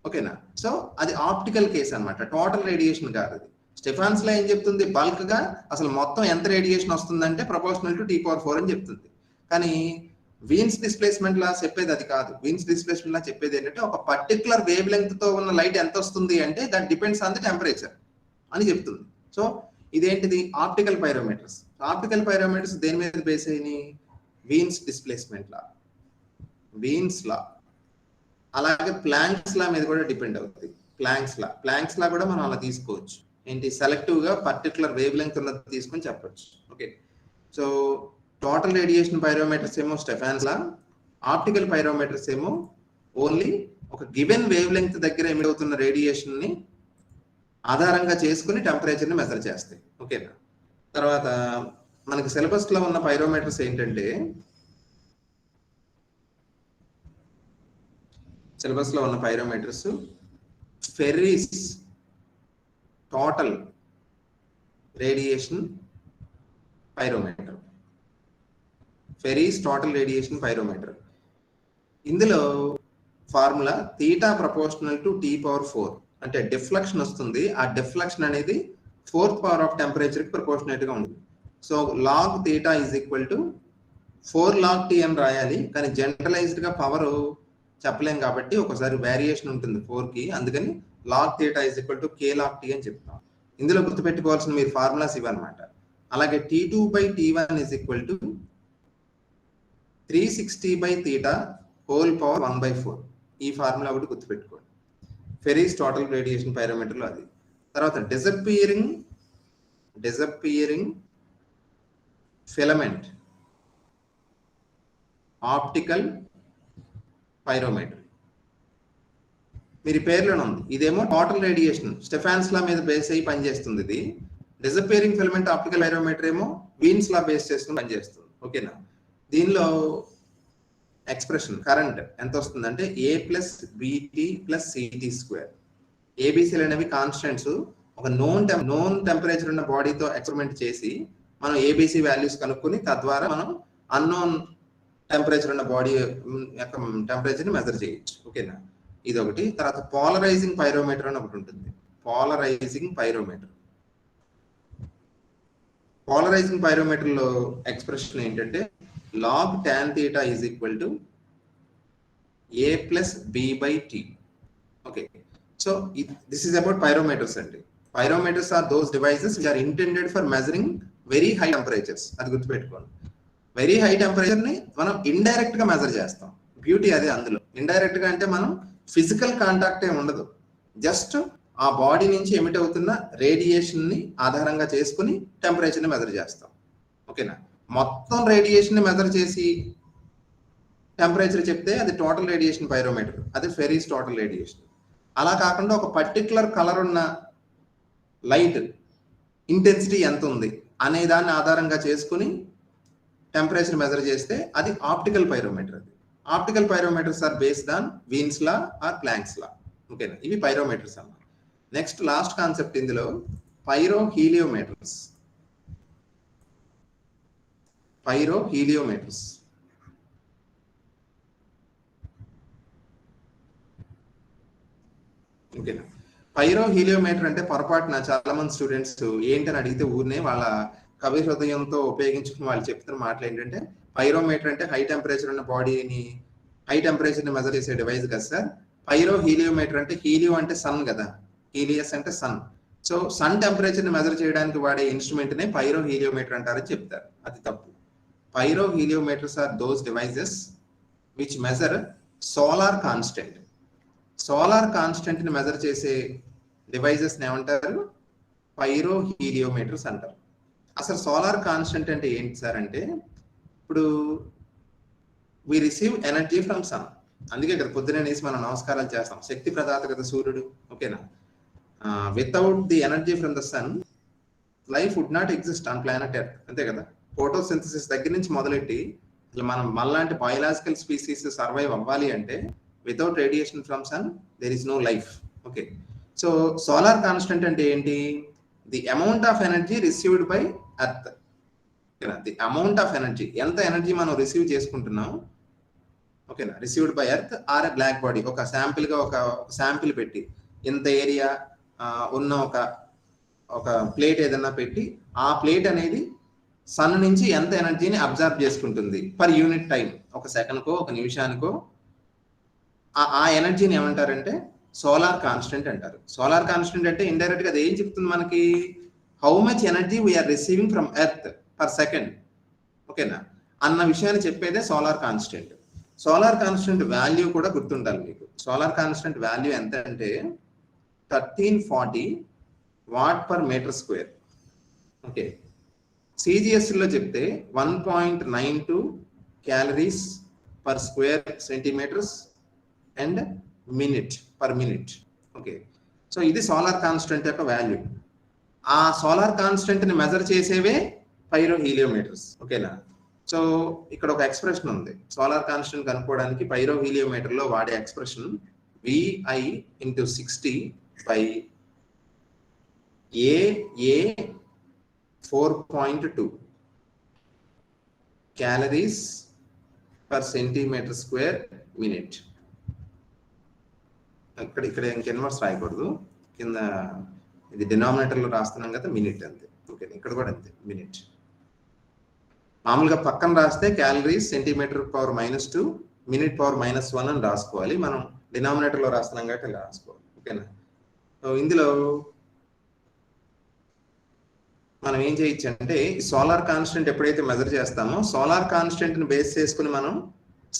ఓకేనా? సో అది ఆప్టికల్ కేస్ అన్నమాట, టోటల్ రేడియేషన్ కాదు. అది స్టెఫాన్స్ లా ఏం చెప్తుంది, బల్క్ గా అసలు మొత్తం ఎంత రేడియేషన్ వస్తుందంటే ప్రపోర్షనల్ టు T⁴ అని చెప్తుంది. కానీ వీన్స్ డిస్ప్లేస్మెంట్ లా చెప్పేది అది కాదు. వీన్స్ డిస్ప్లేస్మెంట్ లా చెప్పేది ఏంటంటే ఒక పర్టికులర్ వేవ్ లెంగ్త్ తో ఉన్న లైట్ ఎంత వస్తుంది అంటే that depends on the temperature అని చెప్తుంది. సో ఇదేంటిది, ఆప్టికల్ పైరోమీటర్స్. ఆప్టికల్ పైరోమీటర్స్ దేని మీద బేస్ అయినాయి, వీన్స్ డిస్ప్లేస్మెంట్ లా, వీన్స్ లా. అలాగే ప్లాంక్స్ లా మీద కూడా డిపెండ్ అవుతుంది. ప్లాంక్స్ లా కూడా మనం అలా తీసుకోవచ్చు. ఏంటి, సెలెక్టివ్ గా పర్టికులర్ వేవ్ లెంగ్త్ ఉన్నది తీసుకొని చెప్పొచ్చు. Okay, so total radiation pyrometers ఏమో స్టెఫాన్స్ లా, ఆప్టికల్ పైరోమీటర్స్ ఏమో ఓన్లీ ఒక గివెన్ వేవ్ లెంగ్త్ దగ్గర ఎమిట్ అవుతున్న రేడియేషన్ ని ఆధారంగా చేసుకుని టెంపరేచర్ ని మెజర్ చేస్తాయి. ఓకేనా? తర్వాత మనకి సిలబస్ లో ఉన్న పైరోమీటర్స్ ఏంటంటే, సిలబస్ లో ఉన్న pyrometers Fery's total radiation pyrometer, Fery's total radiation pyrometer. ఇందులో formula theta proportional to T⁴, అంటే డిఫ్లెక్షన్ వస్తుంది. ఆ డిఫ్లెక్షన్ అనేది 4th పవర్ ఆఫ్ టెంపరేచర్ కి ప్రపోర్షనేట్ గా ఉంటుంది. So log theta is equal to 4 log T అని రాయాలి. కానీ జనరలైజ్డ్ గా పవర్ చెప్పలేం కాబట్టి ఒకసారి వేరియేషన్ ఉంటుంది 4 కి, అందుకని log theta is equal to K log T అని చెప్తాం. ఇందులో గుర్తుపెట్టుకోవాల్సిన మీరు ఫార్ములాస్ ఇవన్నమాట. అలాగే T2/T1 is equal to 360/θ whole power 1/4. ఈ ఫార్ములా ఒకటి గుర్తుపెట్టుకోండి, ఫెరీస్ టోటల్ రేడియేషన్ పైరోమీటర్ లో అది. తర్వాత డిసప్పియరింగ్ ఫిలమెంట్ ఆప్టికల్ పైరోమీటర్. మీరు పేర్లోనే ఉంది, ఇదేమో టోటల్ రేడియేషన్ స్టెఫాన్స్ లా మీద బేస్ అయ్యి పనిచేస్తుంది. ఇది డిసప్పియరింగ్ ఫిలమెంట్ ఆప్టికల్ పైరోమీటర్ ఏమో వీన్స్ లా బేస్ చేసుకుని పనిచేస్తుంది. ఓకేనా? దీనిలో ఎక్స్ప్రెషన్ కరెంట్ ఎంత వస్తుందంటే A+BT+CT². ఏబిసిలు అనేవి కాన్స్టెంట్స్. ఒక నోన్ టెంపరేచర్ ఉన్న బాడీతో ఎక్స్పెరిమెంట్ చేసి మనం ఏబిసి వాల్యూస్ కనుక్కొని తద్వారా మనం అన్నోన్ టెంపరేచర్ ఉన్న బాడీ యొక్క టెంపరేచర్ ని మెజర్ చేయొచ్చు. ఓకేనా? ఇది ఒకటి. తర్వాత పోలరైజింగ్ పైరోమీటర్ అని ఒకటి ఉంటుంది. పోలరైజింగ్ పైరోమీటర్ లో ఎక్స్ప్రెషన్ ఏంటంటే log tan theta is equal to A+B/T. Okay, so this is about pyrometers. And pyrometers are those devices which are intended for measuring very high temperatures. అది గుర్తుపెట్టుకోండి, very high temperature ని మనం indirect గా measure చేస్తాం. Beauty అదే. అందులో indirect గా అంటే మనం ఫిజికల్ కాంటాక్ట్ ఏ ఉండదు, జస్ట్ ఆ బాడీ నుంచి ఎమిట్ అవుతున్న రేడియేషన్ ని ఆధారంగా చేసుకుని టెంపరేచర్ ని మెజర్ చేస్తాం. ఓకేనా? మొత్తం రేడియేషన్ ని మెజర్ చేసి టెంపరేచర్ చెప్తే అది టోటల్ రేడియేషన్ పైరోమీటర్, అది ఫెరీస్ టోటల్ రేడియేషన్. అలా కాకుండా ఒక పర్టికులర్ కలర్ ఉన్న లైట్ ఇంటెన్సిటీ ఎంత ఉంది అనే దాన్ని ఆధారంగా చేసుకుని టెంపరేచర్ మెజర్ చేస్తే అది ఆప్టికల్ పైరోమీటర్. అది optical pyrometers are based on Wien's law or Planck's law. ఓకేనా? ఇవి పైరోమీటర్స్ అన్నమాట. నెక్స్ట్ లాస్ట్ కాన్సెప్ట్ ఇందులో పైరోహీలియోమీటర్స్. ఓకేనా? పైరోహీలియోమీటర్ అంటే పొరపాటున చాలా మంది స్టూడెంట్స్ ఏంటని అడిగితే ఊరినే వాళ్ళ కవి హృదయంతో ఉపయోగించుకుని వాళ్ళు చెప్తున్న మాటలు ఏంటంటే, పైరోమీటర్ అంటే హై టెంపరేచర్ ఉన్న బాడీని హై టెంపరేచర్ ని మెజర్ చేసే డివైస్ కదా సార్. పైరోహీలియోమీటర్ అంటే హీలియో అంటే సన్ కదా, హీలియస్ అంటే సన్. సో సన్ టెంపరేచర్ ని మెజర్ చేయడానికి వాడే ఇన్స్ట్రుమెంట్ నే పైరోహీలియోమీటర్ అంటారని చెప్తారు. అది తప్పు. Pyroheliometers are those devices which measure solar constant. Solar constant ని మెజర్ చేసే డివైజెస్ ని ఏమంటారు? పైరోహీలియోమీటర్స్ అంటారు. అసలు సోలార్ కాన్స్టెంట్ అంటే ఏంటి సార్ అంటే, ఇప్పుడు we receive energy from sun. అందుకే కదా పొద్దునే లేసి మనం నమస్కారాలు చేస్తాం. శక్తి ప్రదాత కదా సూర్యుడు. ఓకేనా? Without the energy from the sun life would not exist on planet earth. అంతే కదా? ఫోటోసింథసిస్ దగ్గర నుంచి మొదలెట్టి అసలు మనం మనలాంటి బయోలాజికల్ స్పీసీస్ సర్వైవ్ అవ్వాలి అంటే without radiation from sun there is no life. Okay, so solar constant అంటే ఏంటి? The amount of energy received by earth. The amount of energy, ఎంత ఎనర్జీ మనం రిసీవ్ చేసుకుంటున్నాం, ఓకేనా, received by earth or a black body. ఒక sample గా ఒక sample పెట్టి ఇంత ఏరియా ఉన్న ఒక ప్లేట్ ఏదన్నా పెట్టి ఆ ప్లేట్ అనేది సన్ నుంచి ఎంత ఎనర్జీని అబ్జర్వ్ చేసుకుంటుంది పర్ యూనిట్ టైం, ఒక సెకండ్కో ఒక నిమిషానికో, ఆ ఎనర్జీని ఏమంటారంటే సోలార్ కాన్స్టెంట్ అంటారు. సోలార్ కాన్స్టెంట్ అంటే ఇండైరెక్ట్ గా అది ఏం చెప్తుంది మనకి? How much energy we are receiving from earth per second, ఓకేనా, అన్న విషయాన్ని చెప్పేదే solar constant. Solar constant value కూడా గుర్తుండాలి మీకు. సోలార్ కాన్స్టెంట్ వాల్యూ ఎంత అంటే 1340 watt per metre square. Okay, CGS లో చెప్తే 1.92 calories per square centimetres and minute per minute. Okay, so ఇది సోలార్ కాన్స్టెంట్ యొక్క వాల్యూ. ఆ సోలార్ కాన్స్టెంట్ ని మెజర్ చేసేవే పైరో హీలియోమీటర్స్. ఓకేనా? సో ఇక్కడ ఒక ఎక్స్ప్రెషన్ ఉంది సోలార్ కాన్స్టెంట్ కనుక్కోవడానికి. పైరో హీలియోమీటర్ లో వాడే expression VI into 60 by AA 4.2 calories per centimeter square minute. ఇక్కడ ఇంకెన్వర్స్ రాయకూడదు, కింద ఇది డినామినేటర్ లో రాస్తున్నాం కదా, మినిట్ అంతే. ఓకే, ఇక్కడ కూడా అంతే, మినిట్. మామూలుగా పక్కన రాస్తే calories centimetre power -2 minute power -1 అని రాసుకోవాలి. మనం డినామినేటర్ లో రాస్తున్నాం కాబట్టి ఇలా రాసుకోవాలి. ఓకేనా? ఇందులో మనం ఏం చేయొచ్చు అంటే సోలార్ కాన్స్టెంట్ ఎప్పుడైతే మెజర్ చేస్తామో సోలార్ కాన్స్టెంట్ ని బేస్ చేసుకుని మనం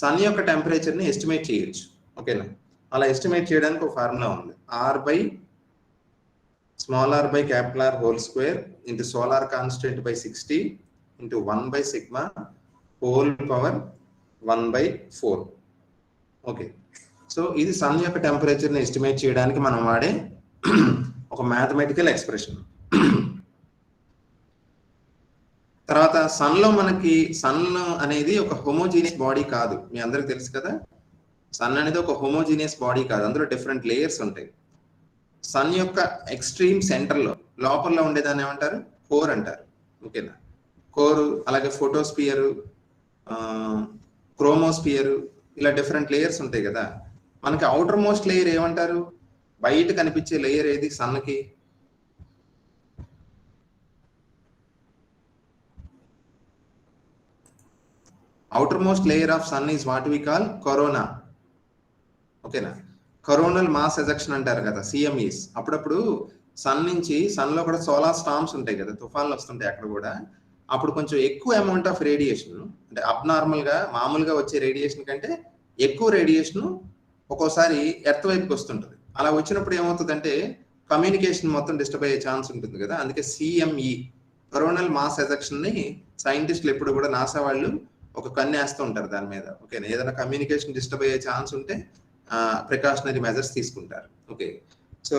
సన్ యొక్క టెంపరేచర్ ని ఎస్టిమేట్ చేయొచ్చు. ఓకేనా? అలా ఎస్టిమేట్ చేయడానికి ఒక ఫార్ములా ఉంది. r/r whole square into solar constant by 60 into 1/sigma whole power 1/4. Okay, so ఇది సన్ యొక్క టెంపరేచర్ ని ఎస్టిమేట్ చేయడానికి మనం వాడే ఒక మ్యాథమెటికల్ ఎక్స్ప్రెషన్. తర్వాత సన్ లో మనకి సన్ అనేది ఒక హోమోజీనియస్ బాడీ కాదు, మీ అందరికి తెలుసు కదా. సన్ అనేది ఒక హోమోజీనియస్ బాడీ కాదు, అందులో డిఫరెంట్ లేయర్స్ ఉంటాయి. సన్ యొక్క ఎక్స్ట్రీమ్ సెంటర్ లో లోపల ఉండేదాన్ని ఏమంటారు? కోర్ అంటారు. ఓకేనా? కోర్, అలాగే ఫోటోస్పియర్, క్రోమోస్పియర్, ఇలా డిఫరెంట్ లేయర్స్ ఉంటాయి కదా. మనకి అవుటర్ మోస్ట్ లేయర్ ఏమంటారు? బయట కనిపించే లేయర్ ఏది సన్కి? outermost layer of sun is what we call corona. ఓకేనా? కరోనల్ మాస్ ఎజెక్షన్ అంటారు కదా, CMEs. అప్పుడప్పుడు సన్ నుంచి, సన్ లో కూడా సోలార్ స్టార్మ్స్ ఉంటాయి కదా, తుఫాన్లు వస్తుంటాయి అక్కడ కూడా. అప్పుడు కొంచెం ఎక్కువ అమౌంట్ ఆఫ్ రేడియేషన్, అంటే అబ్నార్మల్ గా మామూలుగా వచ్చే రేడియేషన్ కంటే ఎక్కువ రేడియేషన్ ఒక్కోసారి ఎర్త్ వైపుకి వస్తుంటుంది. అలా వచ్చినప్పుడు ఏమవుతుందంటే కమ్యూనికేషన్ మొత్తం డిస్టర్బ్ అయ్యే ఛాన్స్ ఉంటుంది కదా. అందుకే CME, కరోనల్ మాస్ ఎజెక్షన్ ని సైంటిస్టులు ఎప్పుడు కూడా, నాసా వాళ్ళు ఒక కన్ను వేస్తూ ఉంటారు దాని మీద. ఓకేనా? ఏదైనా కమ్యూనికేషన్ డిస్టర్బ్ అయ్యే ఛాన్స్ ఉంటే ప్రికాషనరీ మెజర్స్ తీసుకుంటారు. ఓకే, సో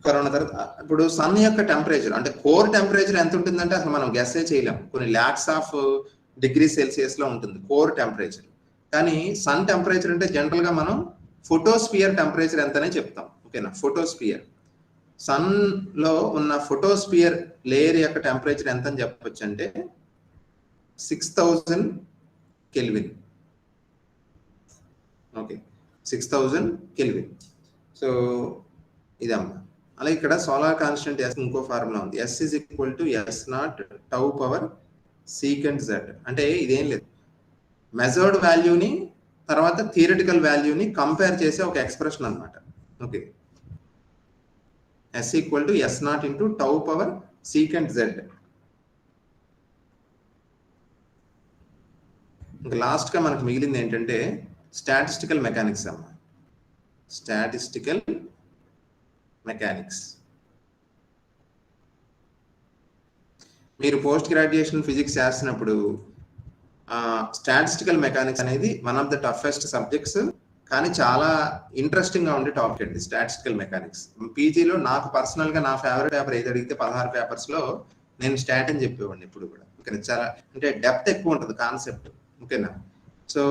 కరోనా తర్వాత ఇప్పుడు సన్ యొక్క టెంపరేచర్, అంటే కోర్ టెంపరేచర్ ఎంత ఉంటుందంటే అసలు మనం గెస్ చేయలేం. కొన్ని లాక్స్ ఆఫ్ డిగ్రీ సెల్సియస్ లో ఉంటుంది కోర్ టెంపరేచర్. కానీ సన్ టెంపరేచర్ అంటే జనరల్ గా మనం ఫోటోస్పియర్ టెంపరేచర్ ఎంతనే చెప్తాం. ఓకేనా? ఫోటోస్పియర్, సన్ లో ఉన్న ఫోటోస్పియర్ లేయర్ యొక్క టెంపరేచర్ ఎంత అని చెప్పొచ్చు అంటే 6000 కెల్విన్. Okay, 6000 kelvin. సో ఇదమ్మా. అలాగే ఇక్కడ సోలార్ కాన్స్టెంట్ ఇంకో ఫార్ములా ఉంది. S is equal to S0 tau power secant z. అంటే ఇదేం లేదు, మెజర్డ్ వాల్యూని తర్వాత థియరిటికల్ వాల్యూని కంపేర్ చేసే ఒక ఎక్స్ప్రెషన్ అన్నమాట. Okay, S equal to S0 into tau power secant z. ఇంకా లాస్ట్ గా మనకు మిగిలింది ఏంటంటే స్టాటిస్టికల్ మెకానిక్స్ అమ్మా. Statistical mechanics. మీరు పోస్ట్ గ్రాడ్యుయేషన్ ఫిజిక్స్ చేస్తున్నప్పుడు స్టాటిస్టికల్ మెకానిక్స్ అనేది one of the toughest subjects, కానీ చాలా ఇంట్రెస్టింగ్ గా ఉండే టాపిక్ అండి స్టాటిస్టికల్ మెకానిక్స్. పీజీలో నాకు పర్సనల్ గా నా ఫేవరెట్ పేపర్ ఏది అడిగితే 16 పేపర్స్ లో నేను స్టాట్ అని చెప్పేవాడిని ఇప్పుడు కూడా. ఓకేనా, చాలా అంటే డెప్త్ ఎక్కువ ఉంటుంది కాన్సెప్ట్. ఓకేనా, సో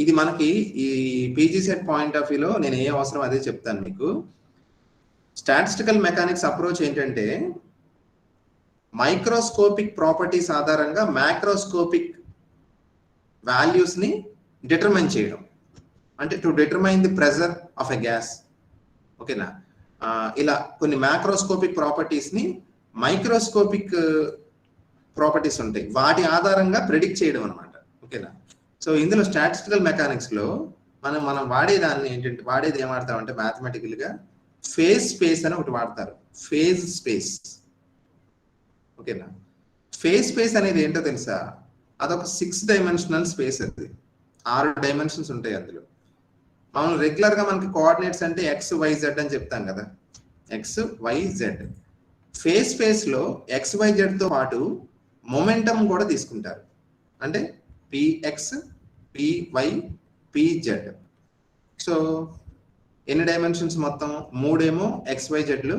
ఇది మనకి ఈ పీజీ సెట్ పాయింట్ ఆఫ్ వ్యూలో నేను ఏ అవసరం అదే చెప్తాను మీకు. స్టాటిస్టికల్ మెకానిక్స్ అప్రోచ్ ఏంటంటే మైక్రోస్కోపిక్ ప్రాపర్టీస్ ఆధారంగా మ్యాక్రోస్కోపిక్ వాల్యూస్ ని డిటర్మైన్ చేయడం, అంటే to determine the pressure of a gas. ఓకేనా, ఇలా కొన్ని మ్యాక్రోస్కోపిక్ ప్రాపర్టీస్ ని మైక్రోస్కోపిక్ ప్రాపర్టీస్ ఉంటాయి, వాటి ఆధారంగా ప్రెడిక్ట్ చేయడం అనమాట. ఓకేనా, సో ఇందులో స్టాటిస్టికల్ మెకానిక్స్ లో మనం వాడేదాన్ని ఏంటంటే వాడేది ఏం వాడతామంటే మ్యాథమెటికల్ గా ఫేజ్ స్పేస్ అని ఒకటి వాడతారు. Phase space. ఓకేనా, ఫేజ్ స్పేస్ అనేది ఏంటో తెలుసా? అదొక 6 డైమెన్షనల్ స్పేస్. అది 6 డైమెన్షన్స్ ఉంటాయి అందులో. మనం రెగ్యులర్ గా మనకి కోఆర్డినేట్స్ అంటే ఎక్స్ వై జెడ్ అని చెప్తాం కదా, X Y Z. Phase space లో ఎక్స్ వై జెడ్ తో పాటు మొమెంటం కూడా తీసుకుంటారు, అంటే పిఎక్స్ పివై పిజెడ్. సో ఎన్ని డైమెన్షన్స్ మొత్తం? 3 ఏమో ఎక్స్ వై జెడ్లు,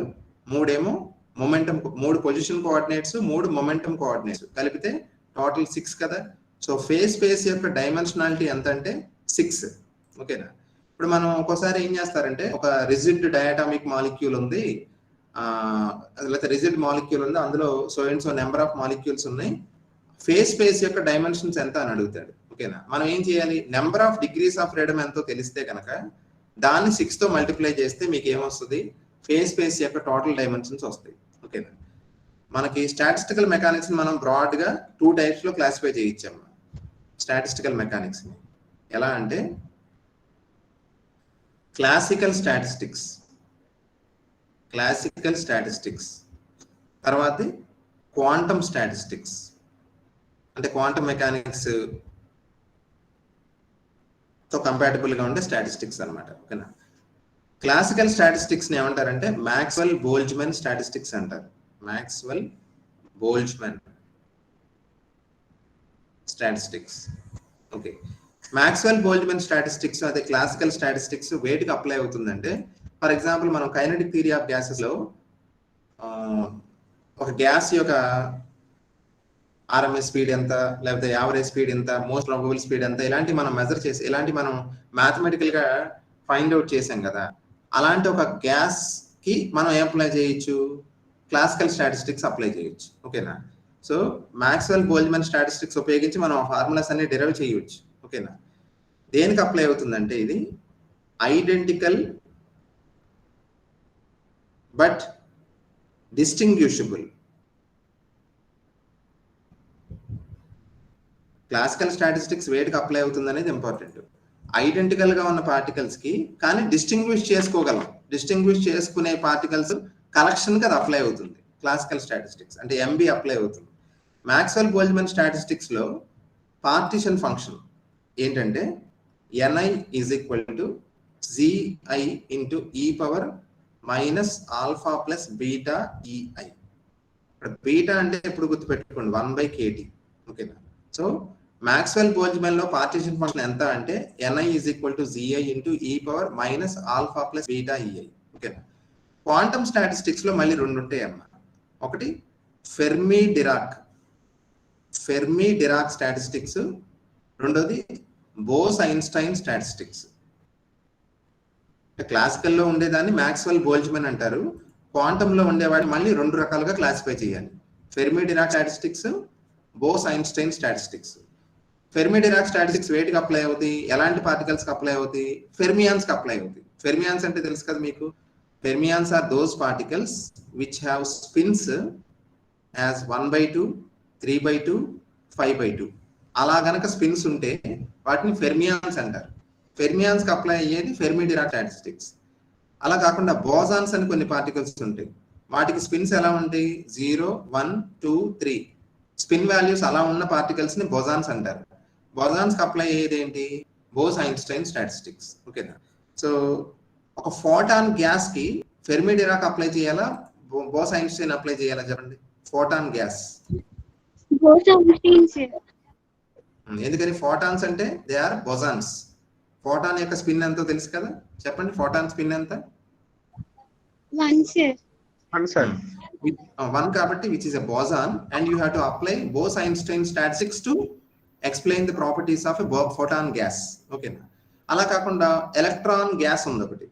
3 ఏమో momentum, 3 position coordinates, 3 momentum coordinates కలిపితే టోటల్ 6 కదా. సో ఫేజ్ స్పేస్ యొక్క డైమెన్షనాలిటీ ఎంత అంటే 6. ఓకేనా, ఇప్పుడు మనం ఒక్కోసారి ఏం చేస్తారంటే ఒక రిజిడ్ డయాటామిక్ మాలిక్యూల్ ఉంది, లేకపోతే రిజిడ్ మాలిక్యూల్ ఉంది, అందులో so and so number of molecules ఉన్నాయి, ఫేజ్ స్పేస్ యొక్క డైమెన్షన్స్ ఎంత అని అడుగుతాడు. ఓకేనా, మనం ఏం చేయాలి? Number of degrees of freedom ఎంతో తెలిస్తే కనుక దాన్ని 6 తో మల్టిప్లై చేస్తే మీకు ఏమొస్తుంది? ఫేజ్ స్పేస్ యొక్క టోటల్ డైమెన్షన్స్ వస్తాయి. ఓకేనా, మనకి స్టాటిస్టికల్ మెకానిక్స్ మనం బ్రాడ్ గా 2 టైప్స్ లో క్లాసిఫై చేయించాము. స్టాటిస్టికల్ మెకానిక్స్ ని ఎలా అంటే క్లాసికల్ స్టాటిస్టిక్స్, తర్వాత క్వాంటమ్ స్టాటిస్టిక్స్, అంటే క్వాంటమ్ మెకానిక్స్ తో కంపాటబుల్ గా ఉండే స్టాటిస్టిక్స్ అన్నమాట. ఓకేనా, క్లాసికల్ స్టాటిస్టిక్స్ ని ఏమంటారంటే మాక్స్వెల్ బోల్ట్జ్మన్ స్టాటిస్టిక్స్ అంటారు. Maxwell Boltzmann statistics. Okay, Maxwell Boltzmann statistics అదే క్లాసికల్ స్టాటిస్టిక్స్ వేటికి అప్లై అవుతుందంటే, ఫర్ ఎగ్జాంపుల్ మనం కైనెటిక్ థియరీ ఆఫ్ గ్యాసెస్ లో ఒక గ్యాస్ యొక్క ఆర్ఎంఎస్ స్పీడ్ ఎంత, లేకపోతే యావరేజ్ స్పీడ్ ఎంత, మోస్ట్ ప్రాబబుల్ స్పీడ్ ఎంత, ఇలాంటి మనం మెజర్ చేసి ఇలాంటి మనం మ్యాథమెటికల్ గా ఫైండ్ అవుట్ చేసాం కదా. అలాంటి ఒక గ్యాస్ కి మనం ఏం అప్లై చేయొచ్చు? క్లాసికల్ స్టాటిస్టిక్స్ అప్లై చేయొచ్చు. ఓకేనా, సో మాక్స్వెల్ బోల్ట్జ్మన్ స్టాటిస్టిక్స్ ఉపయోగించి మనం ఫార్ములాస్ అన్ని డెరైవ్ చేయొచ్చు. ఓకేనా, దేనికి అప్లై అవుతుందంటే ఇది identical but distinguishable. Classical statistics వేటికి అప్లై అవుతుంది అనేది ఇంపార్టెంట్. ఐడెంటికల్ గా ఉన్న పార్టికల్స్ కి కానీ డిస్టింగ్విష్ చేసుకోగలం. డిస్టింగ్విష్ చేసుకునే పార్టికల్స్ కలెక్షన్ కి అది అప్లై అవుతుంది క్లాసికల్ స్టాటిస్టిక్స్, అంటే ఎంబీ అప్లై అవుతుంది. మాక్స్వెల్ బోల్ట్జ్మన్ స్టాటిస్టిక్స్ లో పార్టిషన్ ఫంక్షన్ ఏంటంటే ni is equal to zi into e power minus alpha plus beta ei. Beta అంటే ఎప్పుడు గుర్తుపెట్టుకోండి 1/kT. ఓకేనా, సో మాక్స్వెల్ బోల్ట్జ్మన్ లో పార్టిషన్ ఫంక్షన్ ఎంత అంటే ni is equal to zi into e power minus alpha plus beta ei. ఓకేనా, quantum statistics లో మళ్ళీ 2 ఉంటాయి అమ్మా. ఒకటి ఫెర్మి డిరాక్ స్టాటిస్టిక్స్, రెండోది బోస్ ఐన్స్టైన్ స్టాటిస్టిక్స్. క్లాసికల్ లో ఉండేదాన్ని మాక్స్వెల్ బోల్ట్జ్మన్ అంటారు, క్వాంటమ్ లో ఉండేవాడిని మళ్ళీ 2 రకాలుగా క్లాసిఫై చేయాలి. Fermi Dirac statistics, Bose Einstein statistics. Fermi Dirac statistics వేటికి అప్లై అవుతాయి? ఎలాంటి పార్టికల్స్ కి అప్లై అవుతాయి? ఫెర్మియాన్స్ కి అప్లై అవుతాయి. ఫెర్మియాన్స్ అంటే తెలుసు కదా మీకు. Fermions are those particles which have spins as 1/2, 3/2, 5/2. అలా గనక స్పిన్స్ ఉంటే వాటిని ఫెర్మియాన్స్ అంటారు. ఫెర్మియాన్స్ కి అప్లై అయ్యేది ఫెర్మి డిరాక్ స్టాటిస్టిక్స్. అలా కాకుండా బోజాన్స్ అని కొన్ని పార్టికల్స్ ఉంటాయి, వాటికి స్పిన్స్ ఎలా ఉంటాయి? 0, 1, 2, 3 స్పిన్ వాల్యూస్ అలా ఉన్న పార్టికల్స్ ని బోజాన్స్ అంటారు. బోజాన్స్ కి అప్లై అయ్యేది ఏంటి? Bose Einstein statistics. ఓకేనా, సో ఒక ఫోటాన్ గ్యాస్ కి ఫెర్మి డిరాక్ అప్లై చేయాలా, బోస్ ఐన్స్టైన్ అప్లై చేయాలా చెప్పండి? ఫోటాన్ గ్యాస్ ఎందుకని ఫోటాన్స్ అంటే దే ఆర్ బొజాన్స్. ఫోటాన్ యొక్క స్పిన్ ఎంతో తెలుసు కదా, చెప్పండి ఫోటాన్ స్పిన్ ఎంత? 1 సార్. 1 సార్. 1 కాబట్టి which is a boson, and you have to apply Bose-Einstein statistics to explain the properties of a photon gas. ఓకేనా? అలా కాకుండా ఎలక్ట్రాన్ గ్యాస్ ఉంది ఒకటి,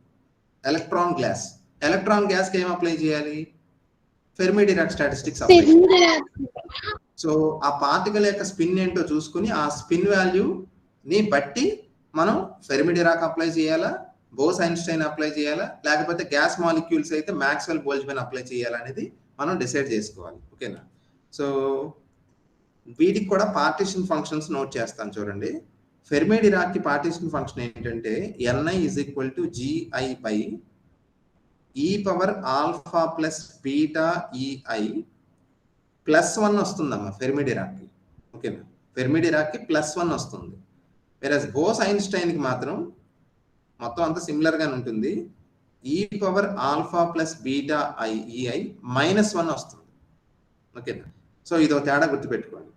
ఎలక్ట్రాన్ గ్యాస్. ఎలక్ట్రాన్ గ్యాస్ కి ఏం అప్లై చేయాలి? ఫెర్మి-డిరాక్ స్టాటిస్టిక్స్ అప్లై చేయాలి. సో ఆ పార్టికల్ యొక్క స్పిన్ ఏంటో చూసుకుని ఆ స్పిన్ వాల్యూ ని బట్టి మనం ఫెర్మి-డిరాక్ అప్లై చేయాలా, బోస్-ఐన్స్టైన్ అప్లై చేయాలా, లేకపోతే గ్యాస్ మాలిక్యూల్స్ అయితే మాక్స్వెల్ బోల్ట్జ్మాన్ అప్లై చేయాలా అనేది మనం డిసైడ్ చేసుకోవాలి. ఓకేనా? సో వీటికి కూడా పార్టిషన్ ఫంక్షన్స్ నోట్ చేస్తాను చూడండి. ఫెర్మి-డిరాక్ కి పార్టిషన్ ఫంక్షన్ ఏంటంటే Ni is equal to Gi by e power alpha plus beta ei +1 వస్తుందమ్మా ఫెర్మి-డిరాక్ కి. ఓకేనా? ఫెర్మి-డిరాక్ కి +1 వస్తుంది. వెరస్ బోస్-ఐన్స్టైన్ కి మాత్రం మొత్తం అంతా సిమిలర్ గానే ఉంటుంది. e power alpha plus beta ei -1 వస్తుంది. ఓకేనా? సో ఇదో తేడా గుర్తుపెట్టుకోండి.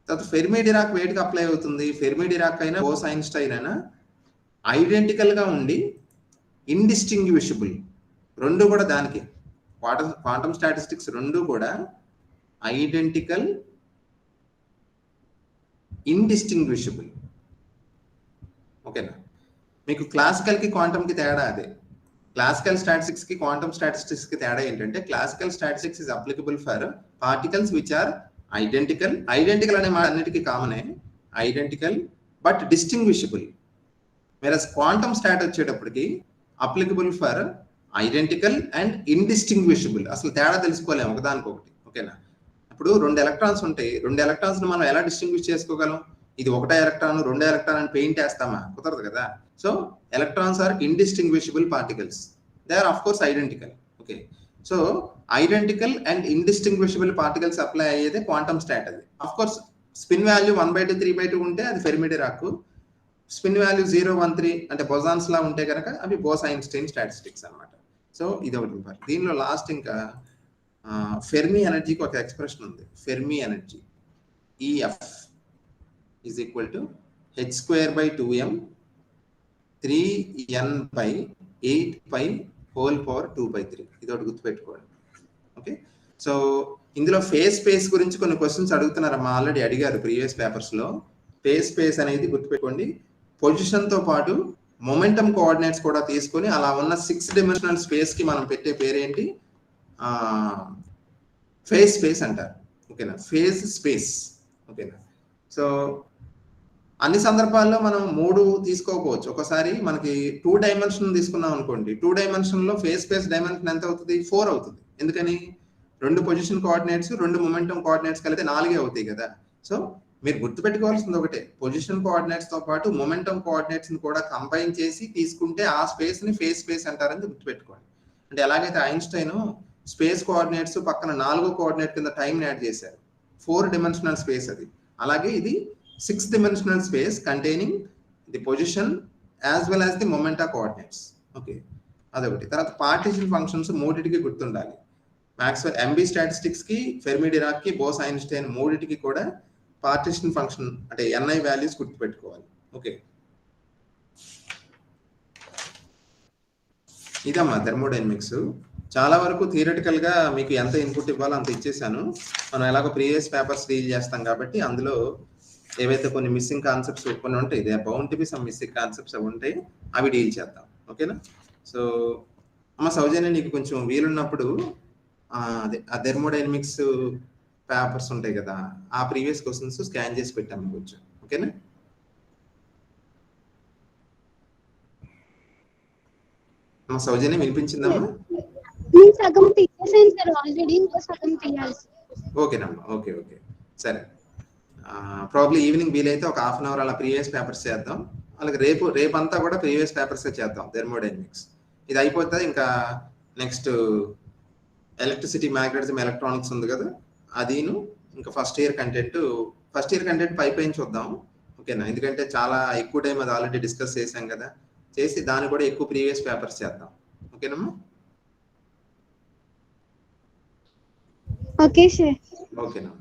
తర్వాత ఫెర్మి-డిరాక్ వేటికి అప్లై అవుతుంది? ఫెర్మి-డిరాక్ అయినా బోస్-ఐన్స్టైన్ అయినా ఐడెంటికల్ గా ఉండి ఇండిస్టింగ్విషబుల్, రెండు కూడా దానికి క్వాంటమ్ స్టాటిస్టిక్స్ రెండు కూడా ఐడెంటికల్, ఇండిస్టింగ్విషబుల్. ఓకేనా? మీకు క్లాసికల్ కి క్వాంటమ్ కి తేడా అదే. క్లాసికల్ స్టాటిస్టిక్స్ కి క్వాంటమ్ స్టాటిస్టిక్స్ కి తేడా ఏంటంటే classical statistics is applicable for particles which are identical. Identical అనే మాట అన్నిటికీ కామనే, identical but distinguishable. Versus quantum stat వచ్చేటప్పటికి applicable for identical and indistinguishable. అసలు తేడా తెలుసుకోలేము ఒకదానికొకటి. ఓకేనా? ఇప్పుడు 2 ఎలక్ట్రాన్స్ ఉంటాయి, 2 ఎలక్ట్రాన్స్ మనం ఎలా డిస్టింగ్విష్ చేసుకోగలం? ఇది ఒకటో ఎలక్ట్రాన్, రెండో ఎలక్ట్రాన్ అని పెయింట్ వేస్తామా? కుదరదు కదా. So electrons are indistinguishable particles. They are of course identical. Okay, so identical and indistinguishable particles apply అయ్యేది క్వాంటమ్ స్టాట్. అది ఆఫ్ కోర్స్ స్పిన్ వాల్యూ 1/2 3/2 ఉంటే అది ఫెర్మి-డిరాక్. స్పిన్ వాల్యూ 0 1 3 అంటే బొజాన్స్ లా ఉంటే కనుక అవి బోస్-ఐన్స్టైన్ స్టాటిస్టిక్స్ అన్నమాట. సో ఇది ఒకటి. దీనిలో లాస్ట్ ఇంకా ఫెర్మి ఎనర్జీకి ఒక ఎక్స్ప్రెషన్ ఉంది. Fermi energy EF is equal to h²/2m 3n/8π² ఇది ఒకటి గుర్తుపెట్టుకోండి. ఓకే, సో ఇందులో ఫేజ్ స్పేస్ గురించి కొన్ని క్వశ్చన్స్ అడుగుతున్నారమ్మా, ఆల్రెడీ అడిగారు ప్రీవియస్ పేపర్స్ లో. ఫేజ్ స్పేస్ అనేది గుర్తుపెట్టుకోండి, పొజిషన్ తో పాటు మొమెంటం కోఆర్డినేట్స్ కూడా తీసుకొని అలా ఉన్న 6 డైమెన్షనల్ స్పేస్ కి మనం పెట్టే పేరేంటి? ఫేజ్ స్పేస్ అంటారు. ఓకేనా? Phase space. ఓకేనా? సో అన్ని సందర్భాల్లో మనం 3 తీసుకోకపోవచ్చు. ఒకసారి మనకి 2 డైమెన్షన్ తీసుకున్నాం అనుకోండి, 2 డైమెన్షన్ లో ఫేజ్ స్పేస్ డైమెన్షన్ ఎంత అవుతుంది? 4 అవుతుంది. ఎందుకని? 2 పొజిషన్ కోఆర్డినేట్స్ 2 మొమెంటం కోఆర్డినేట్స్ కలిపితే 4 అవుతాయి కదా. సో మీరు గుర్తుపెట్టుకోవాల్సింది ఒకటే, పొజిషన్ కోఆర్డినేట్స్ తో పాటు మొమెంటం కోఆర్డినేట్స్ ని కూడా కంబైన్ చేసి తీసుకుంటే ఆ స్పేస్ ని ఫేజ్ స్పేస్ అంటారని గుర్తుపెట్టుకోండి. అంటే ఎలాగైతే ఐన్స్టైన్ స్పేస్ కోఆర్డినేట్స్ పక్కన 4వ కోఆర్డినేట్ కింద టైం యాడ్ చేశారు, 4 డైమెన్షనల్ స్పేస్ అది. అలాగే ఇది 6 dimensional space containing the position as well as the momenta coordinates. Okay, అదొకటి. తర్వాత పార్టిషన్ ఫంక్షన్స్ మూడిటికి గుర్తుండాలి. మాక్స్వెల్ MB స్టాటిస్టిక్స్ కి, ఫెర్మి-డిరాక్ కి, బోస్-ఐన్స్టైన్ మూడిటికి కూడా పార్టిషన్ ఫంక్షన్ అంటే Ni వాల్యూస్ గుర్తుపెట్టుకోవాలి. ఓకే, ఇదమ్మా థెర్మోడైనమిక్స్. చాలా వరకు థియరిటికల్ గా మీకు ఎంత ఇన్పుట్ ఇవ్వాలో అంత ఇచ్చేసాను. మనం ఎలాగో ప్రీవియస్ పేపర్స్ డీల్ చేస్తాం కాబట్టి అందులో ఏవైతే కొన్ని మిస్సింగ్ కాన్సెప్ట్స్ కొన్ని ఉంటాయి, they bound to be some missing concepts అవి ఉంటాయి, అవి డీల్ చేద్దాం. ఓకేనా? సో అమ్మ సౌజన్య, నీకు కొంచెం వీలున్నప్పుడు అదే ఆ థెర్మోడైనమిక్స్ పేపర్స్ ఉంటాయి కదా, ఆ ప్రీవియస్ క్వశ్చన్స్ స్కాన్ చేసి పెట్టాము కొంచెం. ఓకేనా? అమ్మ సౌజన్య వినిపించిందమ్మా? సగం తీసేసాను సార్ ఆల్రెడీ, ఇంకో సగం తీయాలి. ఓకేనమ్మా, ఓకే ఓకే, సరే. ప్రాబ్లీ ఈవినింగ్ వీలైతే ఒక హాఫ్ అన్ అవర్ అలా ప్రీవియస్ పేపర్స్ చేద్దాం. అలాగే రేపంతా కూడా ప్రీవియస్ పేపర్స్ చేద్దాం థెర్మోడైనమిక్స్. ఇది అయిపోతుంది. ఇంకా నెక్స్ట్ ఎలక్ట్రిసిటీ, మ్యాగ్నెటిజం, ఎలక్ట్రానిక్స్ ఉంది కదా, అదిను ఇంకా ఫస్ట్ ఇయర్ కంటెంట్ పైపైన చూద్దాం. ఓకేనా? ఎందుకంటే చాలా ఎక్కువ టైం అది ఆల్రెడీ డిస్కస్ చేసాం కదా, చేసి దాన్ని కూడా ఎక్కువ ప్రీవియస్ పేపర్స్ చేద్దాం. ఓకేనమ్మా? Okay sir. ఓకేనా?